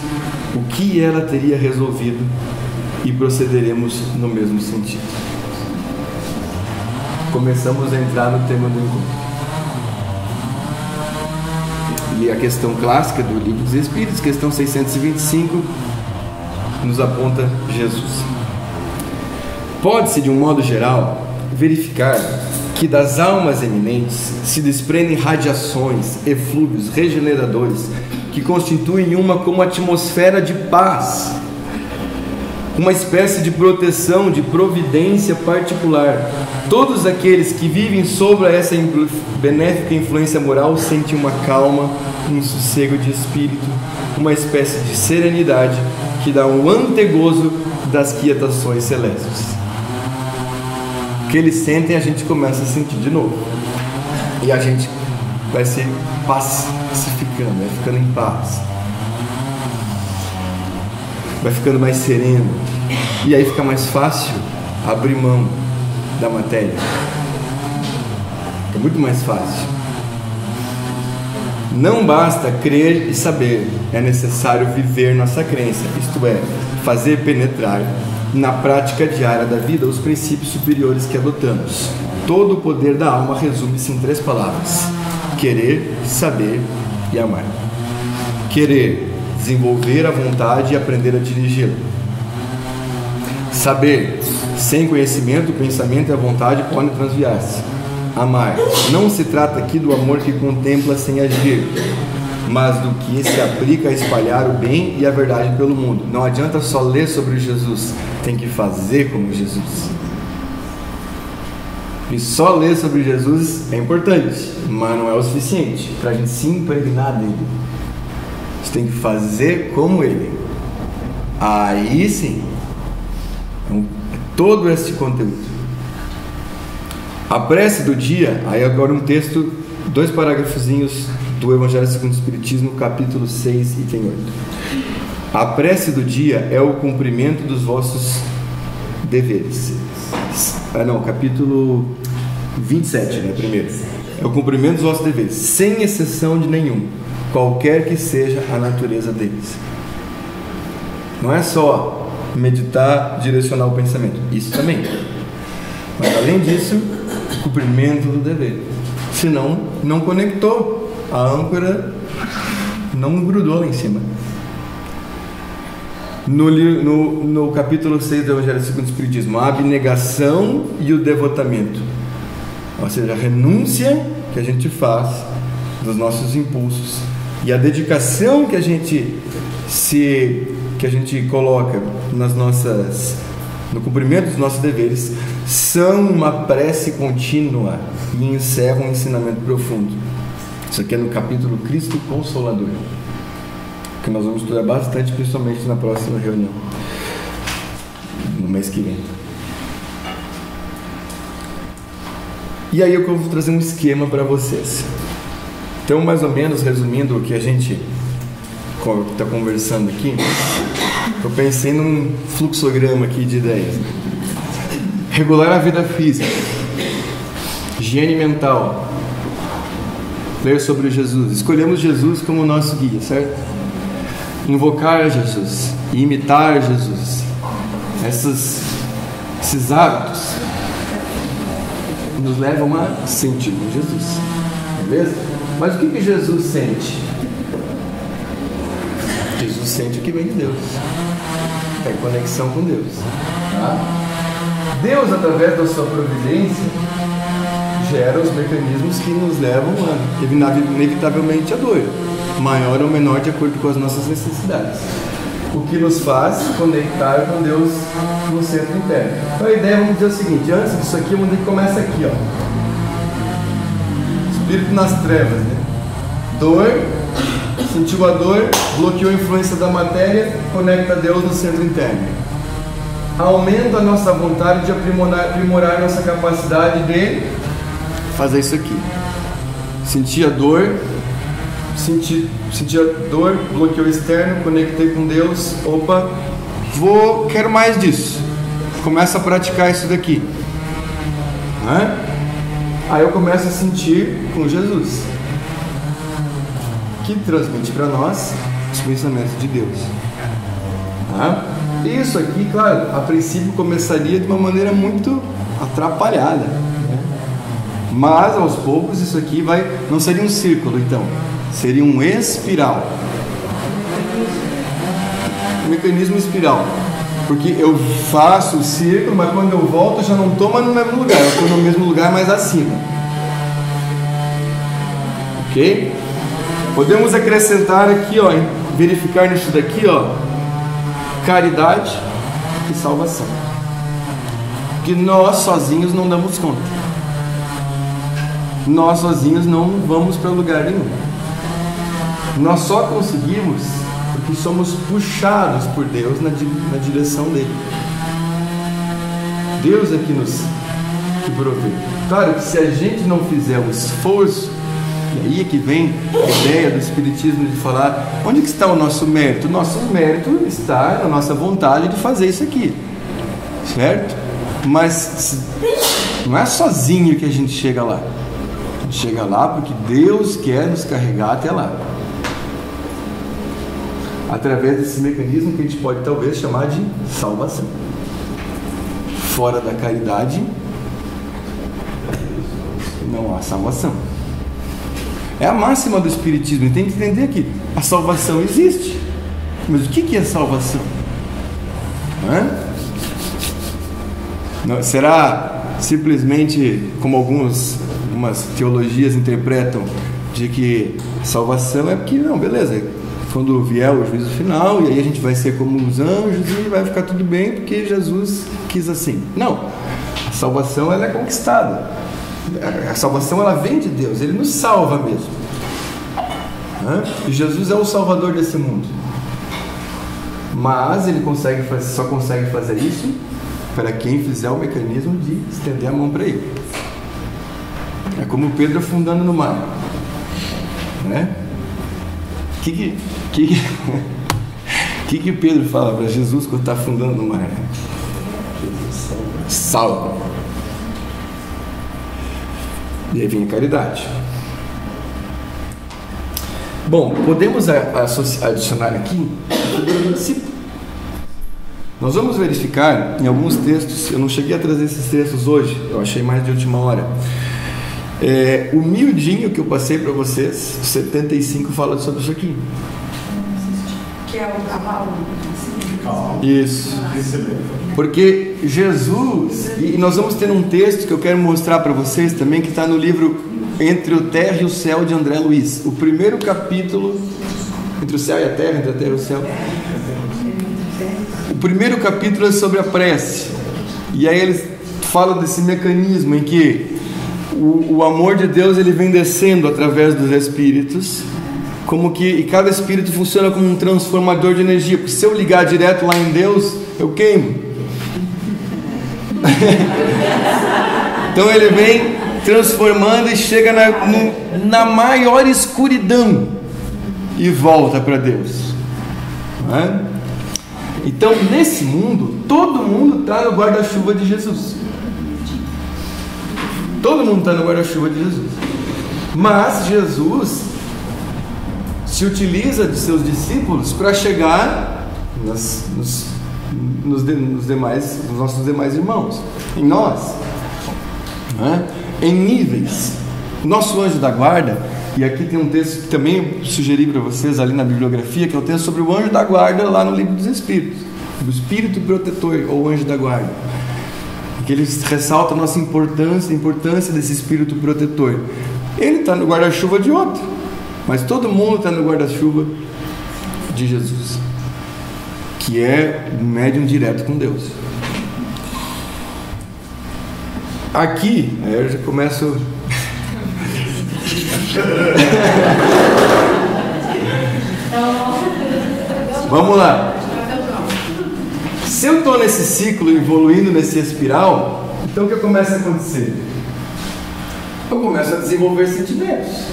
o que ela teria resolvido e procederemos no mesmo sentido. Começamos a entrar no tema do encontro. E a questão clássica do Livro dos Espíritos, questão 625, nos aponta Jesus. Pode-se, de um modo geral, verificar que das almas eminentes se desprendem radiações, eflúvios regeneradores que constituem uma como atmosfera de paz, uma espécie de proteção, de providência particular. Todos aqueles que vivem sob essa benéfica influência moral sentem uma calma, um sossego de espírito, uma espécie de serenidade que dá um antegozo das quietações celestes. O que eles sentem, a gente começa a sentir de novo. E a gente vai se pacificando, vai ficando em paz. Vai ficando mais sereno. E aí fica mais fácil abrir mão da matéria. É muito mais fácil. Não basta crer e saber, é necessário viver nossa crença, isto é, fazer penetrar na prática diária da vida os princípios superiores que adotamos. Todo o poder da alma resume-se em 3 palavras: querer, saber e amar. Querer, desenvolver a vontade e aprender a dirigi-la. Saber, sem conhecimento, o pensamento e a vontade podem transviar-se. Amar, não se trata aqui do amor que contempla sem agir, mas do que se aplica a espalhar o bem e a verdade pelo mundo. Não adianta só ler sobre Jesus, tem que fazer como Jesus. E só ler sobre Jesus é importante, mas não é o suficiente para a gente se impregnar dele. Você tem que fazer como ele. Aí sim, todo esse conteúdo. A prece do dia, aí agora um texto, 2 parágrafozinhos do Evangelho segundo o Espiritismo, capítulo 6, item 8. A prece do dia é o cumprimento dos vossos deveres. Capítulo 27, primeiro. É o cumprimento dos vossos deveres, sem exceção de nenhum, qualquer que seja a natureza deles. Não é só meditar, direcionar o pensamento, isso também. Mas além disso, o cumprimento do dever. Senão, não conectou, a âncora não grudou lá em cima. No capítulo 6 do Evangelho segundo o Espiritismo, a abnegação e o devotamento, ou seja, a renúncia que a gente faz dos nossos impulsos e a dedicação que a gente coloca no cumprimento dos nossos deveres, são uma prece contínua e encerram um ensinamento profundo. Isso aqui é no capítulo Cristo Consolador, que nós vamos estudar bastante, principalmente na próxima reunião, no mês que vem. E aí eu vou trazer um esquema para vocês. Então, mais ou menos, resumindo o que a gente está conversando aqui, eu pensei num fluxograma aqui de ideias. Regular a vida física, higiene mental, ler sobre Jesus, escolhemos Jesus como nosso guia, certo? Invocar Jesus, imitar Jesus. Esses hábitos nos levam a sentir com Jesus, beleza? Mas o que Jesus sente? Jesus sente o que vem de Deus, é conexão com Deus, tá? Deus, através da sua providência, gera os mecanismos que nos levam inevitavelmente à dor, maior ou menor de acordo com as nossas necessidades. o que nos faz conectar com Deus no centro interno. Então a ideia, vamos dizer o seguinte, antes disso aqui, vamos dizer que começa aqui, ó. Espírito nas trevas, né? Dor, sentiu a dor, bloqueou a influência da matéria, conecta Deus no centro interno. Aumenta a nossa vontade de aprimorar nossa capacidade de fazer isso aqui. Sentir a dor, bloqueio externo, conectei com Deus, opa, quero mais disso. Começa a praticar isso daqui, né? Aí eu começo a sentir com Jesus, que transmite para nós os pensamentos de Deus, tá? Isso aqui, claro, a princípio começaria de uma maneira muito atrapalhada, né? Mas aos poucos isso aqui não seria um círculo, então seria um espiral, um mecanismo espiral, porque eu faço o círculo, mas quando eu volto eu já não estou mais no mesmo lugar, eu estou no mesmo lugar, mais acima. Ok? Podemos acrescentar aqui, ó, verificar nisso daqui, ó, caridade e salvação, que nós sozinhos não damos conta, nós sozinhos não vamos para lugar nenhum. Nós só conseguimos porque somos puxados por Deus na direção dele. Deus é que nos provê. Claro que se a gente não fizer um esforço, e aí é que vem a ideia do Espiritismo de falar, onde que está o nosso mérito? O nosso mérito está na nossa vontade de fazer isso aqui, certo? Mas não é sozinho que a gente chega lá. A gente chega lá porque Deus quer nos carregar até lá, através desse mecanismo que a gente pode talvez chamar de salvação. Fora da caridade não há salvação. É a máxima do Espiritismo. Tem que entender que a salvação existe, mas o que é salvação? Não, será simplesmente como algumas teologias interpretam, de que salvação é porque, não, beleza, quando vier o juízo final, e aí a gente vai ser como os anjos e vai ficar tudo bem porque Jesus quis assim. Não, a salvação ela é conquistada. A salvação ela vem de Deus, Ele nos salva mesmo. E Jesus é o Salvador desse mundo. Mas Ele só consegue fazer isso para quem fizer o mecanismo de estender a mão para Ele. É como Pedro afundando no mar, né? Que Pedro fala para Jesus quando está afundando no mar? Né? Salva. E aí vem a caridade. Bom, podemos adicionar aqui o princípio. Nós vamos verificar em alguns textos, eu não cheguei a trazer esses textos hoje, eu achei mais de última hora. O miudinho que eu passei para vocês, 75, fala sobre isso aqui. Que é o cavalo. Isso. Porque Jesus, e nós vamos ter um texto que eu quero mostrar para vocês também, que está no livro Entre o Terra e o Céu, de André Luiz. O primeiro capítulo, Entre o Céu e a Terra, entre a Terra e o Céu. O primeiro capítulo é sobre a prece. E aí ele fala desse mecanismo em que o amor de Deus ele vem descendo através dos espíritos, e cada espírito funciona como um transformador de energia, porque se eu ligar direto lá em Deus, eu queimo. Então ele vem transformando e chega na maior escuridão e volta para Deus. Então nesse mundo, todo mundo está no guarda-chuva de Jesus. Todo mundo está no guarda-chuva de Jesus. Mas Jesus se utiliza de seus discípulos para chegar nos nossos demais irmãos, em nós, em níveis. Nosso anjo da guarda, e aqui tem um texto que também sugeri para vocês ali na bibliografia, que é o texto sobre o anjo da guarda lá no livro dos Espíritos, do Espírito Protetor ou anjo da guarda, que ele ressalta a nossa importância, a importância desse Espírito Protetor. Ele está no guarda-chuva de outro, mas todo mundo está no guarda-chuva de Jesus. que é um médium direto com Deus. Aqui, eu já começo. Vamos lá. Se eu estou nesse ciclo, evoluindo nesse espiral, então o que começa a acontecer? Eu começo a desenvolver sentimentos.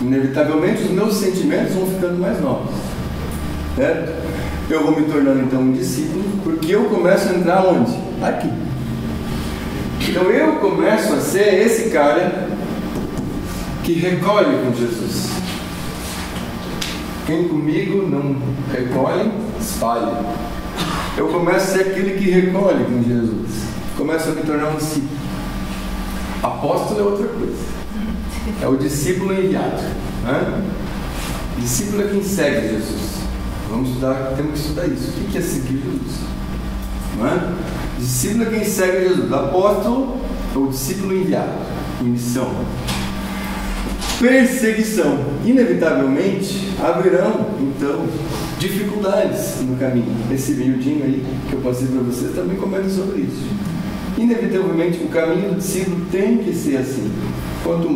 Inevitavelmente os meus sentimentos vão ficando mais novos, certo? Eu vou me tornando então um discípulo, porque eu começo a entrar onde? Aqui. Então eu começo a ser esse cara que recolhe com Jesus. Quem comigo não recolhe, espalha. Eu começo a ser aquele que recolhe com Jesus. Começo a me tornar um discípulo. Apóstolo é outra coisa. É o discípulo enviado. Né? Discípulo é quem segue Jesus. Vamos estudar, temos que estudar isso. O que é seguir Jesus? Não é? Discípulo é quem segue Jesus. Apóstolo é o discípulo enviado, em missão. Perseguição. Inevitavelmente haverão, então, dificuldades no caminho. Esse miudinho aí que eu passei para vocês também comenta sobre isso. Inevitavelmente o caminho do discípulo tem que ser assim. Quanto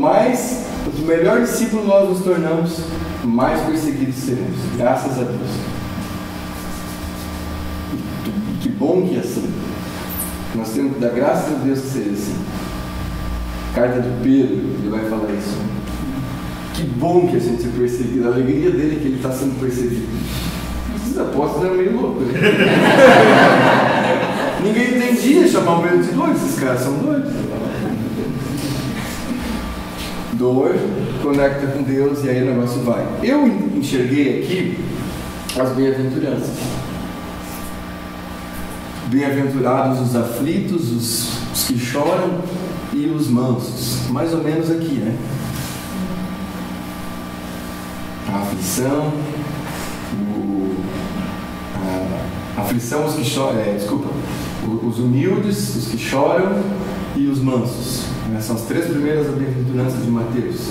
melhor discípulo nós nos tornamos, mais perseguidos seremos. Graças a Deus. E que bom que é assim. Nós temos que dar graças a Deus que seja assim. Carta de Pedro, ele vai falar isso. Que bom que a gente é perseguido. A alegria dele é que ele está sendo perseguido. Esses apóstolos eram meio loucos, né? Ninguém entendia chamar o medo de doido. Esses caras são doidos. Dor, conecta com Deus e aí o negócio vai. Eu enxerguei aqui as bem-aventuranças. Bem-aventurados os aflitos, os que choram e os mansos. Mais ou menos aqui, né? A aflição, a aflição, os que choram, os humildes, os que choram e os mansos. São as três primeiras bem-aventuranças de Mateus.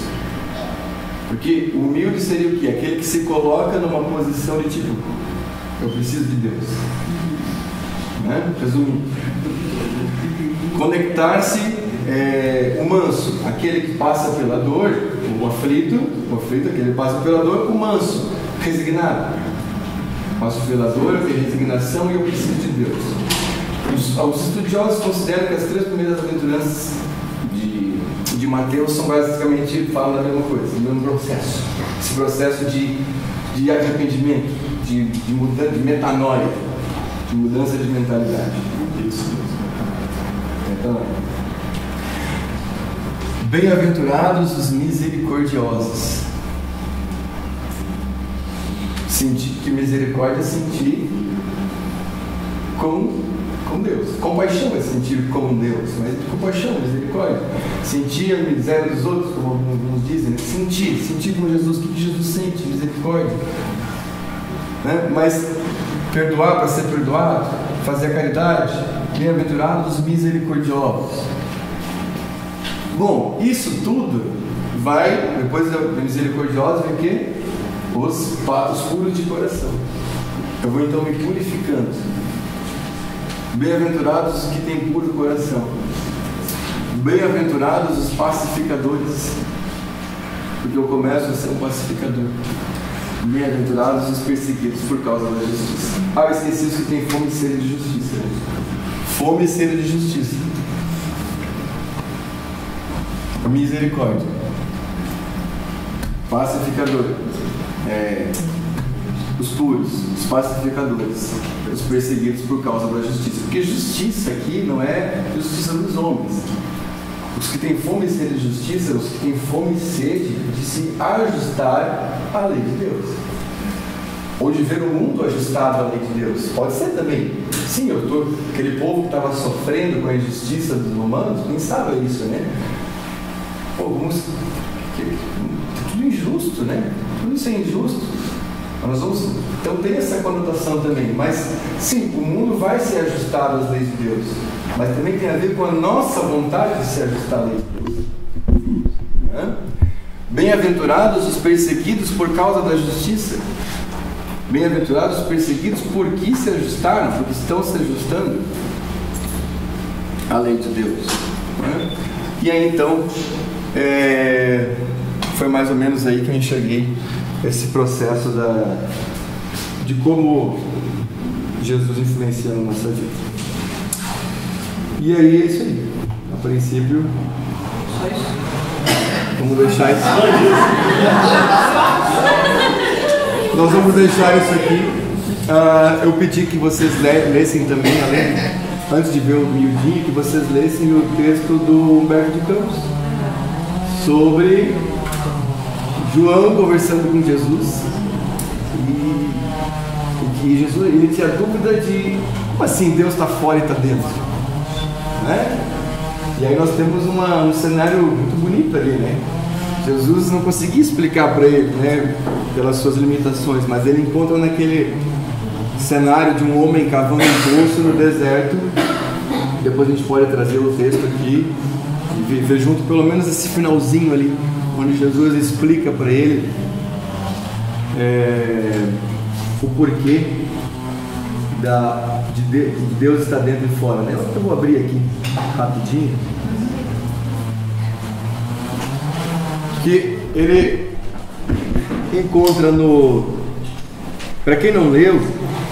Porque o humilde seria o quê? Aquele que se coloca numa posição de tipo, eu preciso de Deus. Né? Resumindo, conectar-se, o manso, aquele que passa pela dor, o aflito, aquele que passa pela dor, o manso, resignado. Passo pela dor, eu tenho resignação e eu preciso de Deus. Os estudiosos consideram que as três primeiras aventuranças de Mateus são basicamente, falam da mesma coisa, do mesmo processo. Esse processo de arrependimento, de mudança, de metanoia, de mudança de mentalidade. Isso mesmo. Então, bem-aventurados os misericordiosos. Sentir que misericórdia é sentir com Deus. Compaixão é sentir com Deus, mas compaixão, misericórdia. Sentir a miséria dos outros, como alguns dizem, né? Sentir com Jesus, o que Jesus sente, misericórdia. Né? Mas perdoar para ser perdoado, fazer a caridade, bem-aventurados os misericordiosos. Bom, isso tudo vai, depois da misericordiosa, vem o quê? Os puros de coração. Eu vou então me purificando. Bem-aventurados os que têm puro coração. Bem-aventurados os pacificadores, porque eu começo a ser um pacificador. Bem-aventurados os perseguidos por causa da justiça. Eu esqueci os que têm fome e sede de justiça. Fome e sede de justiça. Misericórdia. Pacificador. Os puros, os pacificadores, os perseguidos por causa da justiça. Porque justiça aqui não é justiça dos homens. Os que têm fome e sede de justiça, os que têm fome e sede de se ajustar à lei de Deus. Ou de ver o mundo ajustado à lei de Deus. Pode ser também. Sim, aquele povo que estava sofrendo com a injustiça dos romanos, pensava isso, né? Tudo injusto, né? Tudo isso é injusto. Então tem essa conotação também. Mas sim, o mundo vai ser ajustado às leis de Deus. Mas também tem a ver com a nossa vontade de se ajustar à lei de Deus. Bem-aventurados os perseguidos por causa da justiça. Bem-aventurados os perseguidos porque se ajustaram, porque estão se ajustando à lei de Deus, né? E aí então foi mais ou menos aí que eu enxerguei esse processo de como Jesus influencia na nossa vida. E aí é isso aí. A princípio, vamos deixar isso. Nós vamos deixar isso aqui. Eu pedi que vocês lessem também, antes de ver o miudinho, que vocês lessem o texto do Humberto de Campos sobre João conversando com Jesus e Jesus, ele tinha dúvida de como assim Deus está fora e está dentro, né? E aí nós temos um cenário muito bonito ali, né? Jesus não conseguia explicar para ele, né, pelas suas limitações, mas ele encontra naquele cenário de um homem cavando um poço no deserto. Depois a gente pode trazer o texto aqui e ver junto pelo menos esse finalzinho ali, onde Jesus explica para ele o porquê de Deus estar dentro e fora, né? Eu vou abrir aqui rapidinho, que ele encontra para quem não leu,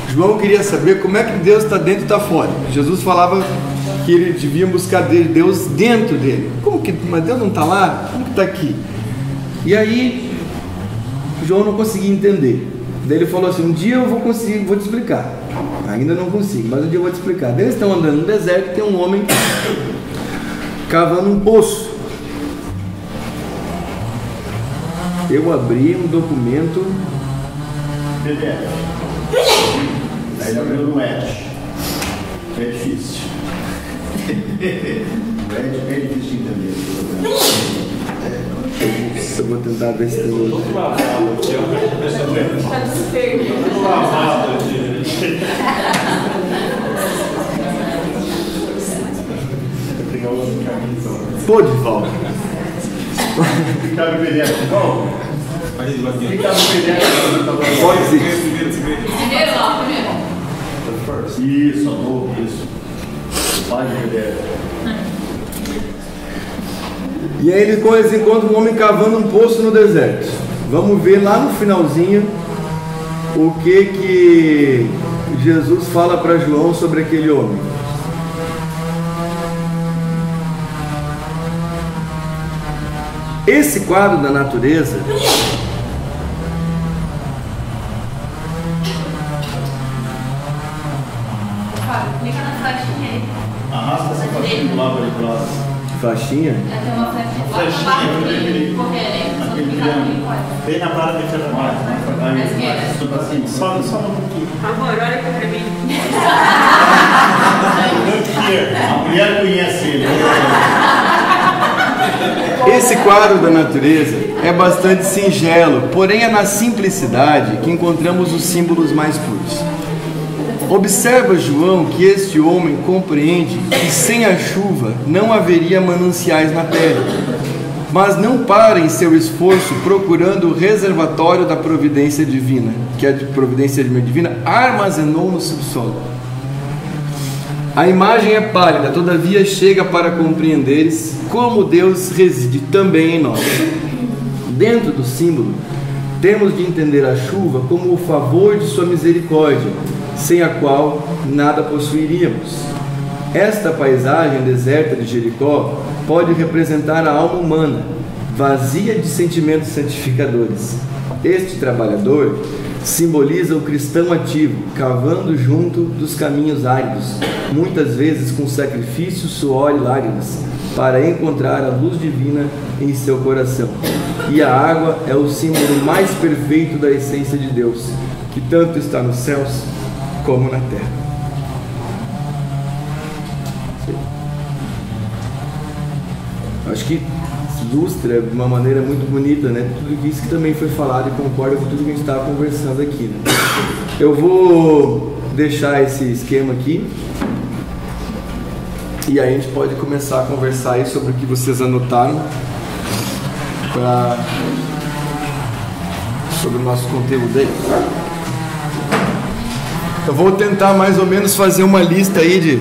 João queria saber como é que Deus está dentro e está fora. Jesus falava que ele devia buscar Deus dentro dele. Mas Deus não está lá? Como que está aqui? E aí João não conseguia entender. Daí ele falou assim: um dia eu vou te explicar. Ainda não consigo, mas um dia eu vou te explicar. Daí eles estão andando no deserto e tem um homem cavando um poço. Eu abri um documento PDF. Aí ele abriu no Edge. É difícil. O Edge é difícil de entender. Eu vou tentar ver se tem outro. Pode, Val. Ficar no PDF, não? Ficar no PDF. Pode sim. Primeiro lá, primeiro. Isso, amor, isso. Faz o PDF. E aí eles encontram um homem cavando um poço no deserto. Vamos ver lá no finalzinho o que Jesus fala para João sobre aquele homem. Esse quadro da natureza Clica na flechinha aí. Arrasta essa faixinha do lado ali pro lado. faixinha. Tem uma flechinha. Flechinha, Correr, bem na parada de ferramenta. Estou pra cima. Só um pouquinho. Por favor, olha aqui pra mim. A mulher conhece ele. Esse quadro da natureza é bastante singelo, porém é na simplicidade que encontramos os símbolos mais puros. Observa João que este homem compreende que sem a chuva não haveria mananciais na terra, mas não para em seu esforço procurando o reservatório da providência divina, que a providência divina armazenou no subsolo. A imagem é pálida, todavia chega para compreenderes como Deus reside também em nós. Dentro do símbolo, temos de entender a chuva como o favor de sua misericórdia, sem a qual nada possuiríamos. Esta paisagem deserta de Jericó pode representar a alma humana, vazia de sentimentos santificadores. Este trabalhador simboliza o cristão ativo, cavando junto dos caminhos áridos, muitas vezes com sacrifício, suor e lágrimas, para encontrar a luz divina em seu coração. E a água é o símbolo mais perfeito da essência de Deus, que tanto está nos céus como na terra. Acho que ilustra de uma maneira muito bonita, né? Tudo isso que também foi falado e concorda com tudo que a gente estava conversando aqui, né? Eu vou deixar esse esquema aqui e aí a gente pode começar a conversar aí sobre o que vocês anotaram sobre o nosso conteúdo aí. Eu vou tentar mais ou menos fazer uma lista aí de...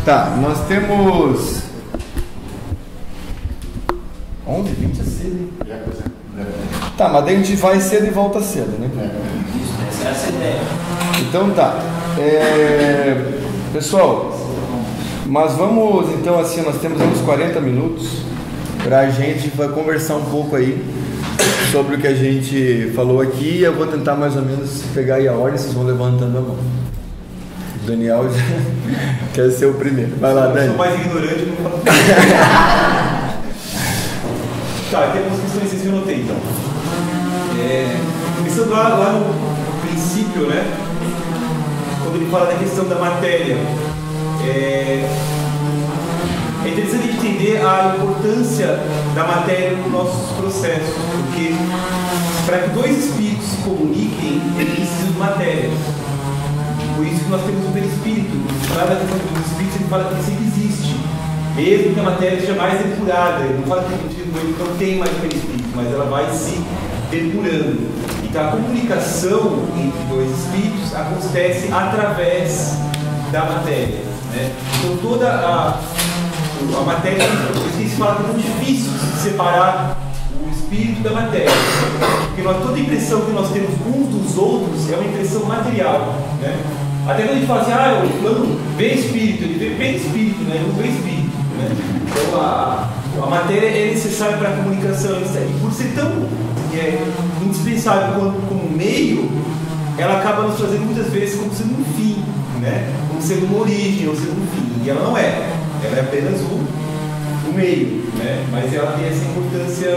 Tá, nós temos 11h20 é cedo, hein? Tá, mas daí a gente vai cedo e volta cedo, né? Essa é essa ideia. Então tá. Pessoal, mas vamos então assim, nós temos uns 40 minutos pra gente conversar um pouco aí sobre o que a gente falou aqui. Eu vou tentar mais ou menos pegar aí a ordem, vocês vão levantando a mão. O Daniel já quer ser o primeiro. Vai lá, Dani. Eu sou mais ignorante e não falo. Tá, tem algumas questões que eu notei então. Começando lá no princípio, né? Quando ele fala da questão da matéria. É interessante entender a importância da matéria nos nossos processos, porque para que dois espíritos se comuniquem, eles precisam de matéria. Por isso que nós temos o perispírito. Lá na questão dos espíritos ele fala que ele sempre existe, mesmo que a matéria seja mais depurada. Ele não fala que ele não tem mais perispírito, mas ela vai se depurando. Então a comunicação entre dois espíritos acontece através da matéria, né? Então toda a matéria, se fala que é muito difícil separar o espírito da matéria, porque toda a impressão que nós temos uns dos outros é uma impressão material, né? Até quando a gente fala assim, o fulano vê espírito, ele vê perispírito, né? Ele não vê espírito, né? Então a matéria é necessária para a comunicação, e por ser tão indispensável como meio, ela acaba nos trazendo muitas vezes como sendo um fim, né? Como sendo uma origem ou sendo um fim, e ela não é. Ela é apenas o meio, né? Mas ela tem essa importância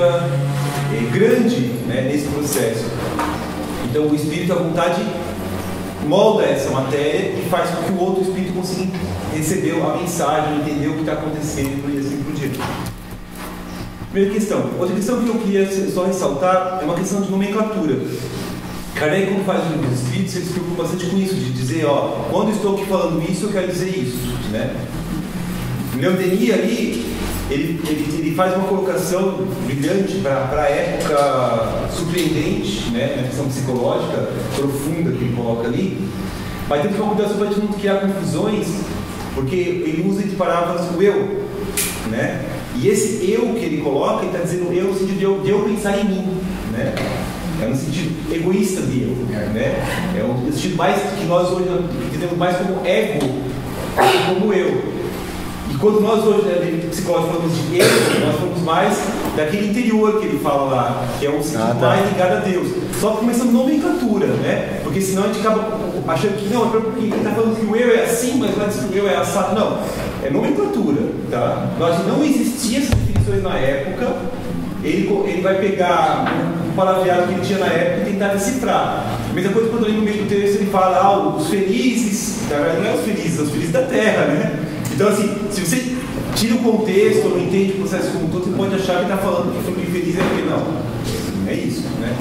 grande, né, nesse processo. Então o espírito, a vontade, molda essa matéria e faz com que o outro espírito consiga receber a mensagem, entender o que está acontecendo e assim por diante. Primeira questão. Outra questão que eu queria só ressaltar é uma questão de nomenclatura. Kardec, quando faz o livro dos espíritos, ele se preocupa bastante com isso, de dizer, quando eu estou aqui falando isso, eu quero dizer isso, né? Leon Denis ali, ele faz uma colocação brilhante para a época, surpreendente, né, na questão psicológica profunda que ele coloca ali, mas temos que tomar cuidado para a gente não criar confusões, porque ele usa entre palavras o eu, né? E esse eu que ele coloca, ele está dizendo eu no sentido de eu pensar em mim, né? É no sentido egoísta de eu, né? É um sentido mais que nós hoje entendemos mais como ego, como eu. E quando nós hoje, psicólogos, falamos de eu, nós falamos mais daquele interior que ele fala lá, que é um sentido mais ligado a Deus. Só que começamos nomenclatura, né? Porque senão a gente acaba achando que não, ele está falando que o eu é assim, mas lá diz que o eu é assado. Não, é nomenclatura, tá? Não existiam essas definições na época. Ele vai pegar um palavreado que ele tinha na época e tentar decifrar. A mesma coisa quando ele no meio do texto ele fala, os felizes, na verdade não é os felizes da terra, né? Então assim, se você tira o contexto, ou não entende o processo como um todo, você pode achar que está falando que foi feliz é porque não. É isso, né?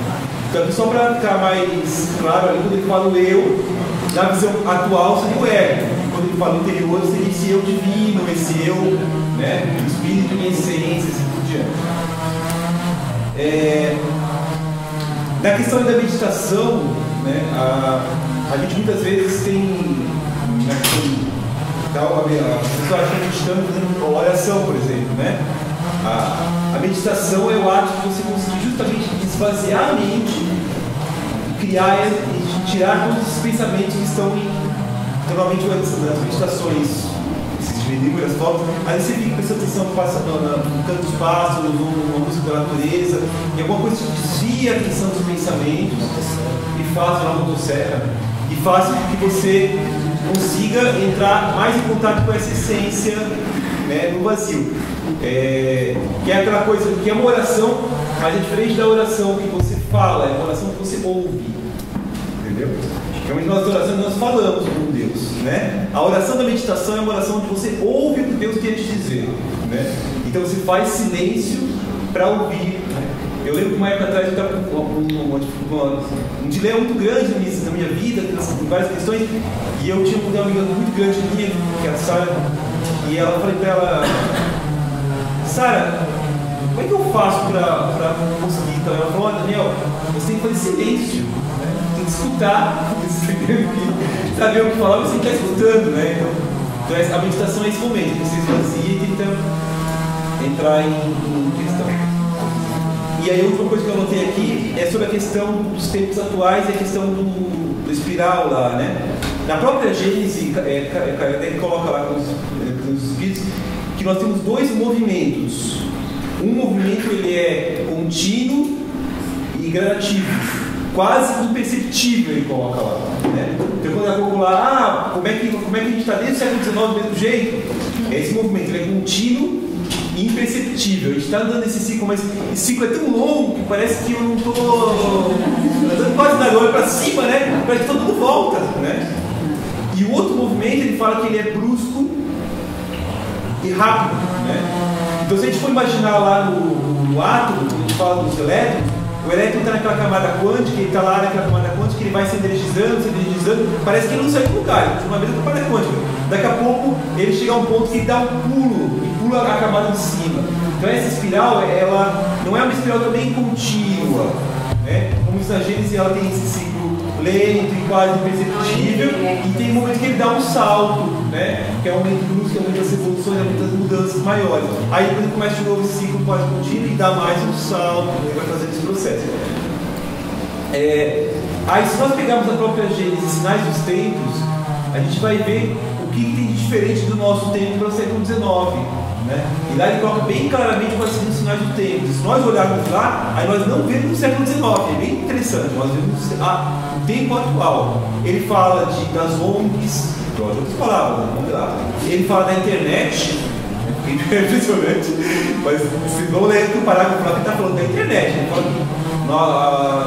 Então só para ficar mais claro ali, quando ele fala o eu, na visão atual seria o ego. Quando ele fala o interior, seria esse eu divino, esse eu, né? O espírito em essência, assim por diante. Na questão da meditação, né, a gente muitas vezes tem a pessoa acha que meditando fazendo oração, por exemplo, né? A meditação é o ato de você conseguir justamente esvaziar a mente, criar e tirar todos os pensamentos que estão normalmente nas meditações. Inúmeras formas, aí você fica prestando atenção no canto dos pássaros, numa música da natureza, e alguma coisa que desvia a atenção dos pensamentos e faz uma motosserra e faz com que você consiga entrar mais em contato com essa essência, né, no vazio. Que é aquela coisa que é uma oração, mas é diferente da oração que você fala, é uma oração que você ouve. Entendeu? Realmente nós orações nós falamos com Deus, né? A oração da meditação é uma oração onde você ouve o que Deus quer te dizer, né? Então você faz silêncio para ouvir, né? Eu lembro que uma época atrás eu estava com um dilema muito grande na minha vida, em várias questões, e eu tinha uma amiga muito grande minha, que é a Sara, e ela falei para ela, Sara, como é que eu faço para conseguir? Então ela falou, Daniel, você tem que fazer silêncio, né? Tem que escutar, você tem que saber o que falar, você tem que estar escutando, né? Então a meditação é esse momento, que você esvazia e tenta entrar em questão. E aí a última coisa que eu anotei aqui é sobre a questão dos tempos atuais e a questão do espiral lá, né? Na própria Gênesis, Kardec coloca lá com os espíritos que nós temos dois movimentos. Um movimento ele é contínuo e gradativo, quase imperceptível, ele coloca lá, né? Então quando eu coloco lá, como é que a gente está desde o século XIX do mesmo jeito? Esse movimento ele é contínuo e imperceptível. A gente está andando nesse ciclo, mas esse ciclo é tão longo que parece que eu não estou andando quase na hora para cima, né? Parece que estou dando volta, né? E o outro movimento ele fala que ele é brusco e rápido, né? Então se a gente for imaginar lá no átomo, quando a gente fala dos elétrons, o elétron está naquela camada quântica, ele está lá naquela camada quântica, ele vai se energizando, parece que ele não sai do lugar, ele continua na mesma camada quântica. Daqui a pouco ele chega a um ponto que ele dá um pulo, e pula a camada de cima. Então essa espiral, ela não é uma espiral também contínua, né? Como na Gênesis ela tem esse ciclo lento e quase imperceptível, e tem um momento que ele dá um salto, né? Que é um momento brusco, que é um momento das evoluções, é um momento das mudanças maiores. Aí depois ele começa de novo esse ciclo quase contínuo e dá mais um salto, ele vai fazendo esse processo. Aí se nós pegarmos a própria Gênesis, Sinais dos Tempos, a gente vai ver o que tem de diferente do nosso tempo para o século XIX. Né? E lá ele coloca bem claramente quais seriam os sinais do tempo. Se nós olharmos lá, aí nós não vemos no século XIX, é bem interessante, nós vemos o tempo atual. Ele fala das ONGs, de outras palavras, né? Vamos lá. Ele fala da internet, é impressionante, mas vocês vão ler o parágrafo lá que ele está falando da internet. Ele fala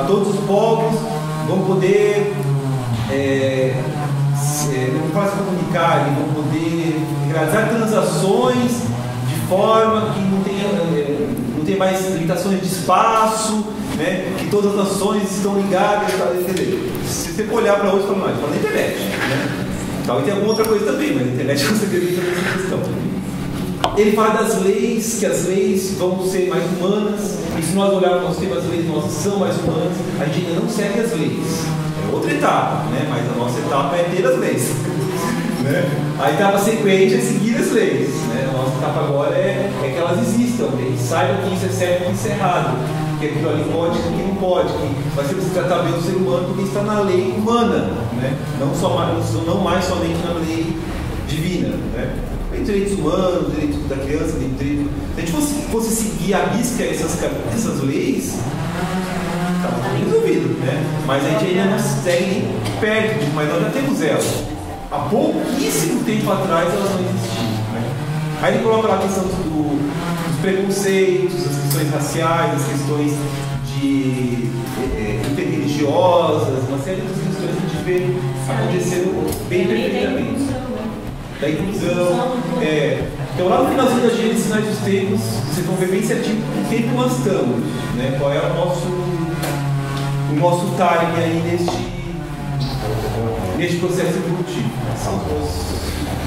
que todos os povos vão poder não se comunicar, vão poder realizar transações de forma que não tenha mais limitações de espaço, né? Que todas as nações estão ligadas. Quer dizer, se você olhar para hoje, fala da internet, né? Talvez tenha alguma outra coisa também, mas a internet com certeza tem essa questão. Ele fala das leis, que as leis vão ser mais humanas, e se nós olharmos nós temos as leis nossas são mais humanas, a gente ainda não segue as leis. É outra etapa, né? Mas a nossa etapa é ter as leis. Né? A etapa sequente é seguir as leis, né? A nossa etapa agora é que elas existam, que a gente saiba que isso é certo e isso é errado, que aquilo ali pode e que não pode, que vai ser se tratar bem do ser humano porque está na lei humana, né? Não mais somente na lei divina, né? Tem direitos humanos, direitos da criança, tem direito... Se a gente fosse seguir à risca essas leis, estava tudo resolvido, né? Mas a gente ainda não segue nem perto, mas nós já temos elas. Há pouquíssimo tempo atrás elas não existiam, né? Aí ele coloca lá a questão dos preconceitos, as questões raciais, as questões interreligiosas, uma série de questões que a gente vê acontecendo bem perfeitamente. Da inclusão. Então lá no finalzinho da Gênesis, Sinais dos Tempos, vocês vão ver bem certinho que tempo nós estamos, né? Qual é o nosso time aí neste processo evolutivo. São as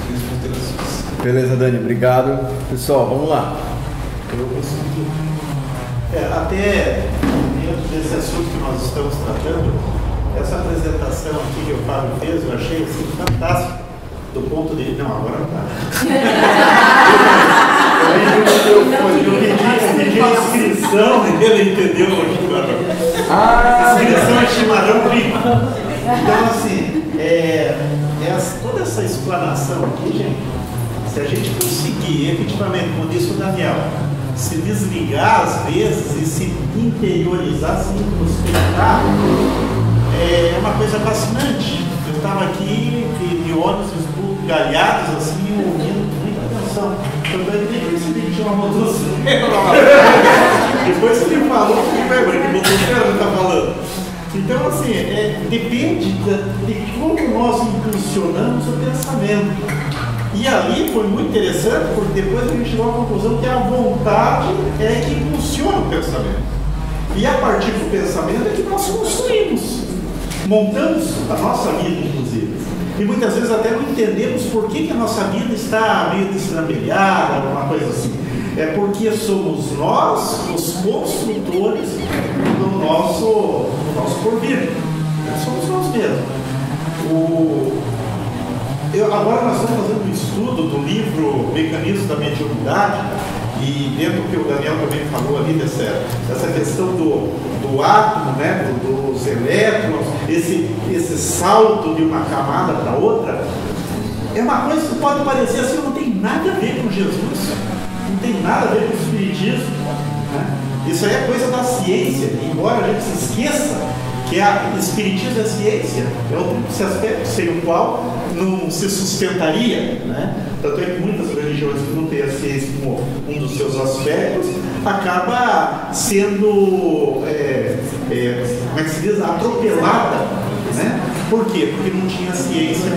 considerações. Beleza, Dani, obrigado. Pessoal, vamos lá. Eu consegui. Até dentro desse assunto que nós estamos tratando, essa apresentação aqui que o Fábio fez, eu achei assim, fantástica. Do ponto de... Não, agora não tá. Eu pedi a inscrição, ele entendeu? Inscrição é chimarrão primo. Então, assim, toda essa explanação aqui, gente, se a gente conseguir, efetivamente, como disse o Daniel, se desligar às vezes e se interiorizar, se introspectar, é uma coisa fascinante. Eu estava aqui de ônibus galhados assim, ouvindo com muita atenção. Eu nem percebi que tinha uma motosserra. Depois que ele falou, eu fiquei vergonha, que motosserra ele está falando. Então, assim, depende de como nós impulsionamos o pensamento. E ali foi muito interessante, porque depois a gente chegou à conclusão que a vontade é que impulsiona o pensamento. E a partir do pensamento é que nós construímos, montamos a nossa vida, inclusive. E muitas vezes até não entendemos por que a nossa vida está meio destrambelhada, alguma coisa assim. é porque somos nós os construtores do nosso porvir. Somos nós mesmos. Agora nós estamos fazendo um estudo do livro Mecanismos da Mediunidade, e dentro do que o Daniel também falou ali, dessa questão do átomo, né, dos elétrons, esse salto de uma camada para outra, é uma coisa que pode parecer assim, não tem nada a ver com Jesus, não tem nada a ver com o Espiritismo, né? Isso aí é coisa da ciência, embora a gente se esqueça que o Espiritismo é ciência, é outro aspecto sem o qual não se sustentaria, né? Tanto é que muitas religiões que não têm a ciência como um dos seus aspectos, acaba sendo, como é que se diz, atropelada, né? Por quê? Porque não tinha ciência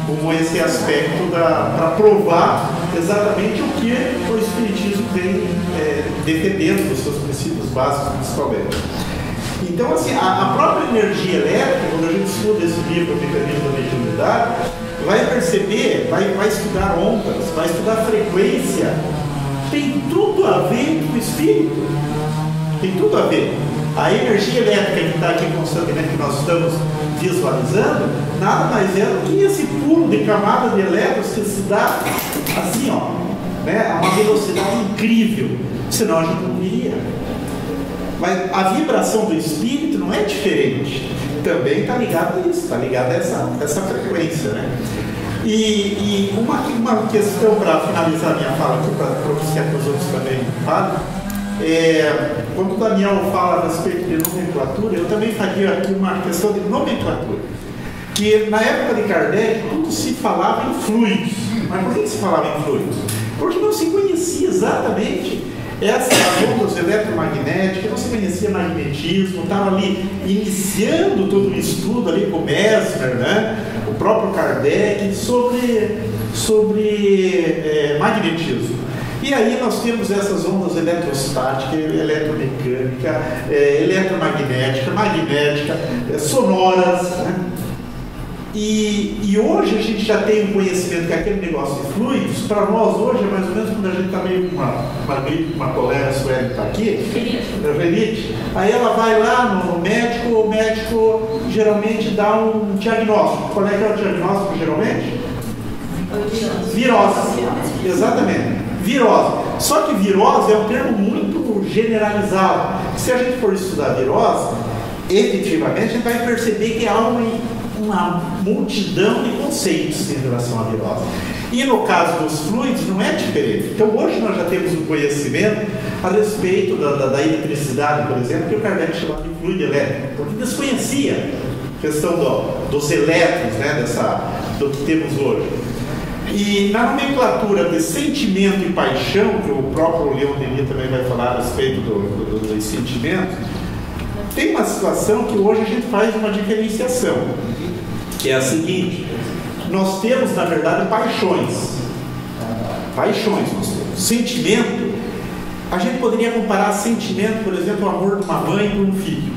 como esse aspecto para provar exatamente o que o Espiritismo vem defendendo dos seus princípios básicos, principalmente. Então, assim, a própria energia elétrica, quando a gente estuda esse livro, o Mecanismo da Mediunidade, vai perceber, vai estudar ondas, vai estudar frequência, tem tudo a ver com o espírito, tem tudo a ver. A energia elétrica que está aqui constantemente, que nós estamos visualizando, nada mais é do que esse pulo de camada de elétrons que se dá assim, ó, né, a uma velocidade incrível, senão a gente não viria. Mas a vibração do espírito não é diferente, também está ligada a isso, está ligada a essa frequência, né? E uma questão para finalizar a minha fala aqui, para propiciar que os outros também falem, quando o Daniel fala a respeito de nomenclatura, eu também faria aqui uma questão de nomenclatura. Que na época de Kardec, tudo se falava em fluidos. Mas por que se falava em fluidos? Porque não se conhecia exatamente essas ondas eletromagnéticas, não se conhecia magnetismo, estava ali iniciando todo o estudo ali com o Mesmer, né? O próprio Kardec, sobre magnetismo. E aí nós temos essas ondas eletrostáticas, eletromecânica, eletromagnética, magnética, sonoras, né? E hoje a gente já tem um conhecimento que aquele negócio de fluidos, para nós hoje é mais ou menos quando a gente está meio com uma gripe, uma colega, a Sueli está aqui, rinite, aí ela vai lá no médico, o médico geralmente dá um diagnóstico. Qual é que é o diagnóstico geralmente? Virose. Exatamente. Virose. Só que virose é um termo muito generalizado. Se a gente for estudar virose, efetivamente a gente vai perceber que há uma multidão de conceitos em relação à virose. E no caso dos fluidos não é diferente. Então hoje nós já temos um conhecimento a respeito da eletricidade, por exemplo, que o Kardec chamava de fluido elétrico, porque desconhecia a questão dos elétrons, né, do que temos hoje. E na nomenclatura de sentimento e paixão, que o próprio Leon Denis também vai falar a respeito dos sentimentos, tem uma situação que hoje a gente faz uma diferenciação, que é a seguinte: nós temos, na verdade, paixões. Paixões nós temos. Sentimento, a gente poderia comparar sentimento, por exemplo, o amor de uma mãe por um filho.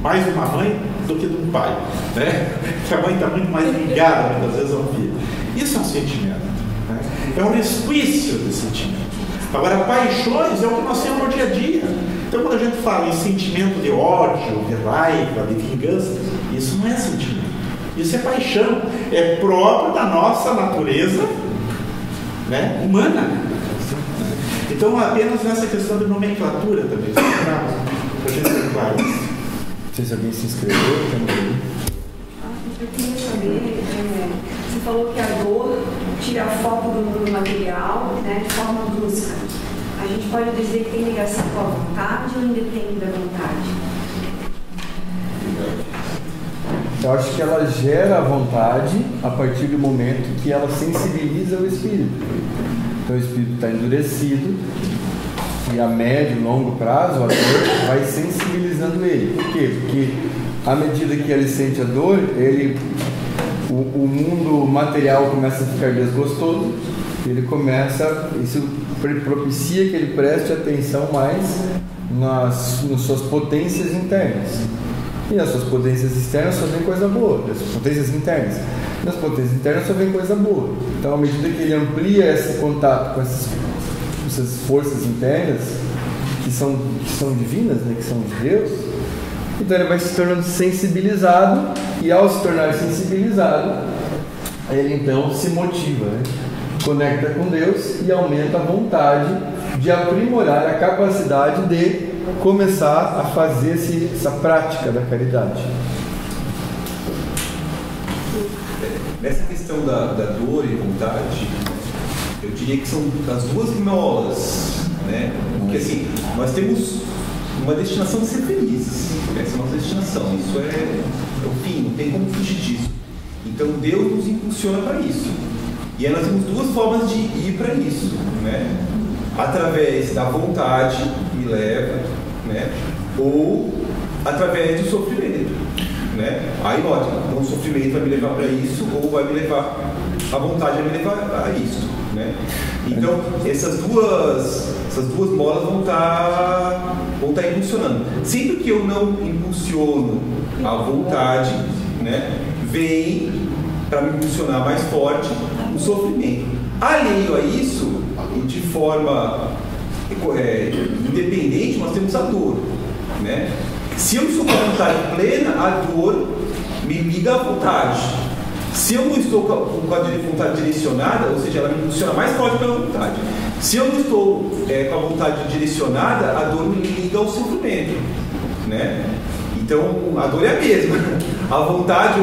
Mais de uma mãe do que de um pai, né? Porque a mãe está muito mais ligada, muitas vezes, ao filho. Isso é um sentimento, né? É um resquício de sentimento. Agora, paixões é o que nós temos no dia a dia. Então, quando a gente fala em sentimento de ódio, de raiva, de vingança, isso não é sentimento. Isso é paixão. É próprio da nossa natureza, né, humana. Então, apenas nessa questão de nomenclatura também, para a gente ter claro isso. Não sei se alguém se inscreveu. Eu queria saber, você falou que a dor tira foco do mundo material, né, de forma brusca. A gente pode dizer que tem ligação com a vontade ou independe da vontade? Eu acho que ela gera a vontade a partir do momento que ela sensibiliza o espírito. Então o espírito está endurecido e a médio e longo prazo a dor vai sensibilizando ele. Por quê? Porque à medida que ele sente a dor, o mundo material começa a ficar desgostoso, isso propicia que ele preste atenção mais nas suas potências internas. E nas suas potências externas só vem coisa boa, nas potências internas. Nas potências internas só vem coisa boa. Então, à medida que ele amplia esse contato com esses essas forças internas que são divinas, né, que são de Deus. Então ele vai se tornando sensibilizado, e ao se tornar sensibilizado, ele então se motiva, né? Conecta com Deus e aumenta a vontade de aprimorar a capacidade de começar a fazer essa prática da caridade. Nessa questão da dor e vontade, eu diria que são as duas molas, né? Porque assim, nós temos uma destinação de ser felizes, essa é a nossa destinação, isso é o fim, não tem como fugir disso. Então Deus nos impulsiona para isso. E aí nós temos duas formas de ir para isso, né? Através da vontade que me leva, né? Ou através do sofrimento, né? Aí lógico, então o sofrimento vai me levar para isso, ou vai me levar, a vontade vai me levar a isso, né? Então essas duas molas vão estar impulsionando. Sempre que eu não impulsiono a vontade, né, vem para me impulsionar mais forte o sofrimento. Alheio a isso, de forma independente, nós temos a dor, né? Se eu estou com a vontade plena, a dor me liga à vontade. Se eu não estou com a vontade direcionada, ou seja, ela me impulsiona mais forte pela vontade. Se eu não estou com a vontade direcionada, a dor me liga ao sofrimento, né? Então, a dor é a mesma. A vontade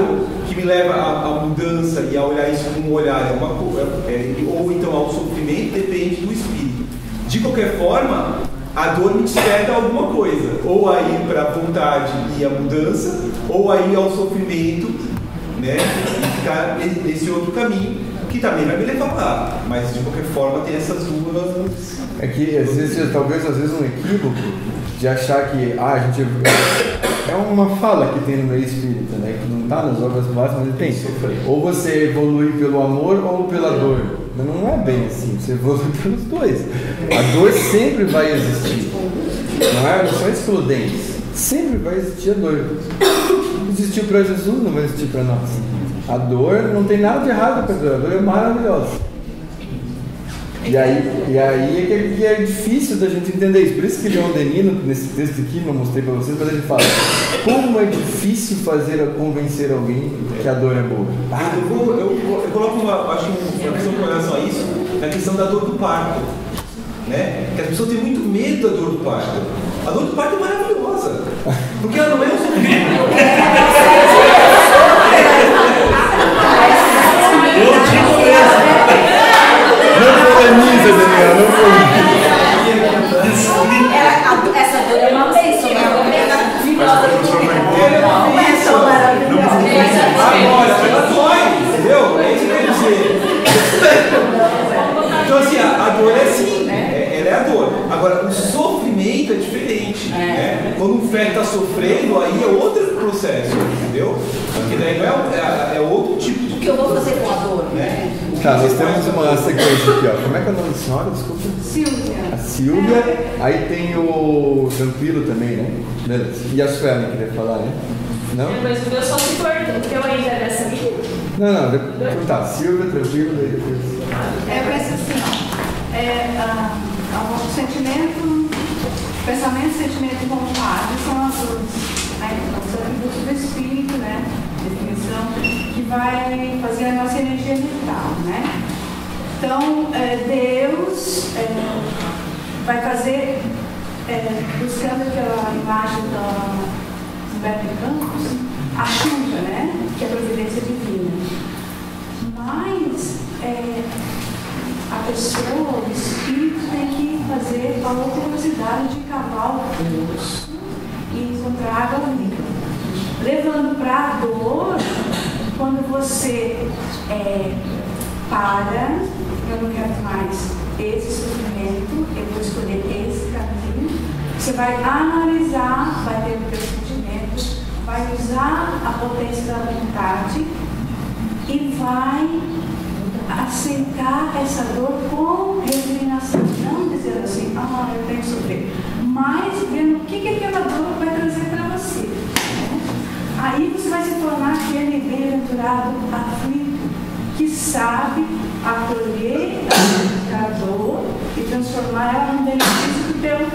que me leva à mudança e a olhar isso com um olhar ou então ao sofrimento, depende do espírito. De qualquer forma, a dor me desperta alguma coisa, ou a ir para a vontade e a mudança, ou a ir ao sofrimento, né, e ficar nesse outro caminho, que também vai me levar lá. Mas de qualquer forma tem essas duas. É que às vezes, talvez um equívoco de achar que a gente é uma fala que tem no meio espírita, né, que não está nas obras básicas, mas tem. Ou você evolui pelo amor ou pela dor. Mas não é bem assim, você evolui pelos dois. A dor sempre vai existir. Não são excludentes. Sempre vai existir a dor. Existiu para Jesus, não vai existir para nós. A dor não tem nada de errado com a dor. A dor é maravilhosa. E aí é que é difícil da gente entender isso. Por isso que Leon Denis, nesse texto aqui, não mostrei para vocês, mas ele fala: como é difícil convencer alguém que a dor é boa. Eu coloco uma questão com relação a isso, na questão da dor do parto, né? Que as pessoas têm muito medo da dor do parto. A dor do parto é maravilhosa, porque ela não é um sofrimento. Não polemiza, Daniel, não polemiza. Essa dor é uma bênção, né? Agora, ela dói, entendeu? É isso que eu quero dizer. Então, assim, a dor é assim, ela é a dor. Agora, o sofrimento é diferente, né? Quando um feto está sofrendo, aí é outro processo, entendeu? Porque daí não é outro tipo de... O que eu vou fazer com a dor, né? Tá, nós temos uma sequência aqui, ó. Como é que é o nome da senhora? Desculpa. Silvia. A Silvia. Aí tem o Tranquilo também, né? Beleza. E a Suelen, queria falar, né? Não? Mas o meu só se for o teu ainda é dessa vida. Não. Tá, Silvia, Tranquilo, daí depois. Parece assim, ó. O sentimento, pensamento, sentimento e vontade são as os atributos do espírito, né? Definição que vai fazer a nossa energia vital, né? Então, Deus vai fazer, buscando aquela imagem do Humberto de Campos, a chuva, né? Que é a providência divina. Mas a pessoa, o espírito, tem que fazer a operosidade de cavar o poço e encontrar água viva. Levando para a dor, quando você para, eu não quero mais esse sofrimento, eu vou escolher esse caminho. Você vai analisar, vai ter o teu sentimento, vai usar a potência da vontade e vai aceitar essa dor com resignação. Não dizer assim, eu tenho que sofrer, mas vendo o que aquela dor vai trazer para você. Aí você vai se tornar aquele bem-aventurado aflito que sabe acolher a dor e transformar ela num benefício pelo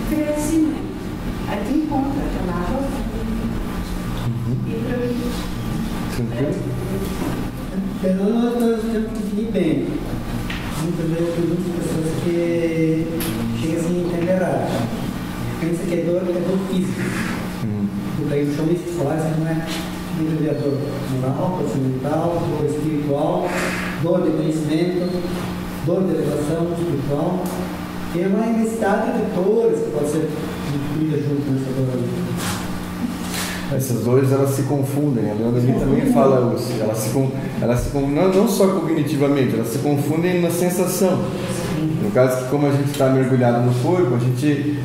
crescimento. Aí tu encontra a palavra e Tranquilo? Pelo nós temos que ir bem. Muitas vezes tem muitas pessoas que chegam assim a entender errado. Pensa que é dor física. Porque aí o chão esforça, não é muito de dor moral, dor mental, dor espiritual, dor de conhecimento, dor de elevação espiritual. Tem uma imensidade de dores que pode ser incluída junto nessa dor. Essas dores, elas se confundem. A Leona também fala isso. Elas se confundem não só cognitivamente, elas se confundem na sensação. No caso, que como a gente está mergulhado no corpo, a gente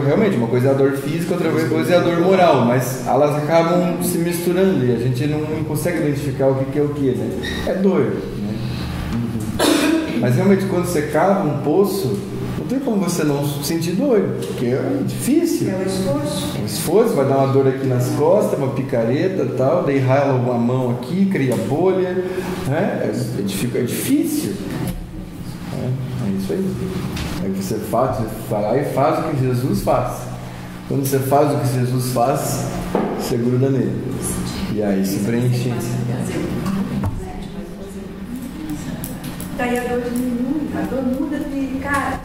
realmente uma coisa é a dor física, outra coisa é a dor moral, mas elas acabam se misturando e a gente não consegue identificar o que é o que, né? É dor, né? Mas realmente, quando você cava um poço, não tem como você não sentir dor, porque é difícil. é o esforço. Um esforço, vai dar uma dor aqui nas costas, uma picareta e tal, daí rala uma mão aqui, cria bolha, né? É difícil. É isso aí. Aí você vai lá e faz o que Jesus faz. Quando você faz o que Jesus faz, você gruda nele. E aí se preenche. Daí a dor muda de cara.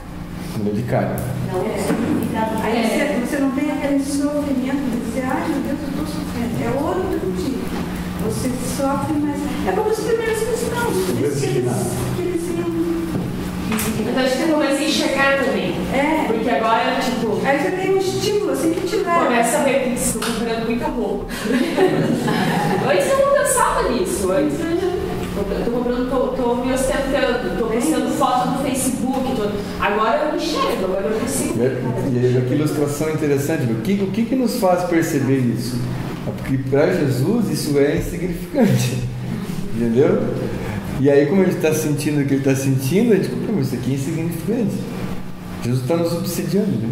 Muda de cara. Aí você não tem aquele sofrimento de dizer, ai meu Deus, eu estou sofrendo. É outro tipo. Você sofre, mas é como os primeiros cristãos. Que eles iam. Então acho que eu comecei a enxergar também. Porque agora, tipo. Aí você tem um estímulo assim que te leva. Começa a ver que estou comprando muita roupa. Antes eu não pensava nisso. Antes eu tô comprando, tô me ostentando, tô postando foto no Facebook. Agora eu enxergo, agora eu consigo. E que ilustração interessante. O que nos faz perceber isso? Porque para Jesus isso é insignificante. Entendeu? E aí, como a gente está sentindo o que ele está sentindo, a gente fala, isso aqui é insignificante. Jesus está nos subsidiando, né?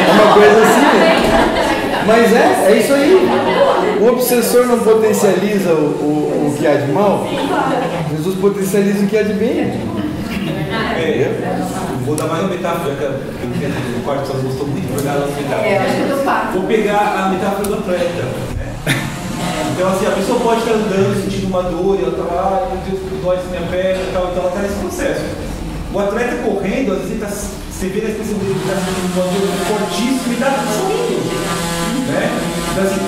É uma coisa assim, né? Mas é isso aí. O obsessor não potencializa o que há de mal, Jesus potencializa o que há de bem. Vou dar mais uma metáfora, que o quarto só gostou muito de pegar as metáforas. Vou pegar a metáfora do atleta. Então, assim, a pessoa pode estar andando, sentindo uma dor, e ela está lá, meu Deus, dói minha perna e tal, então ela está nesse processo. O atleta correndo, às vezes você vê na expressão dele que está sentindo uma dor fortíssima e está sorrindo, né? Então, assim,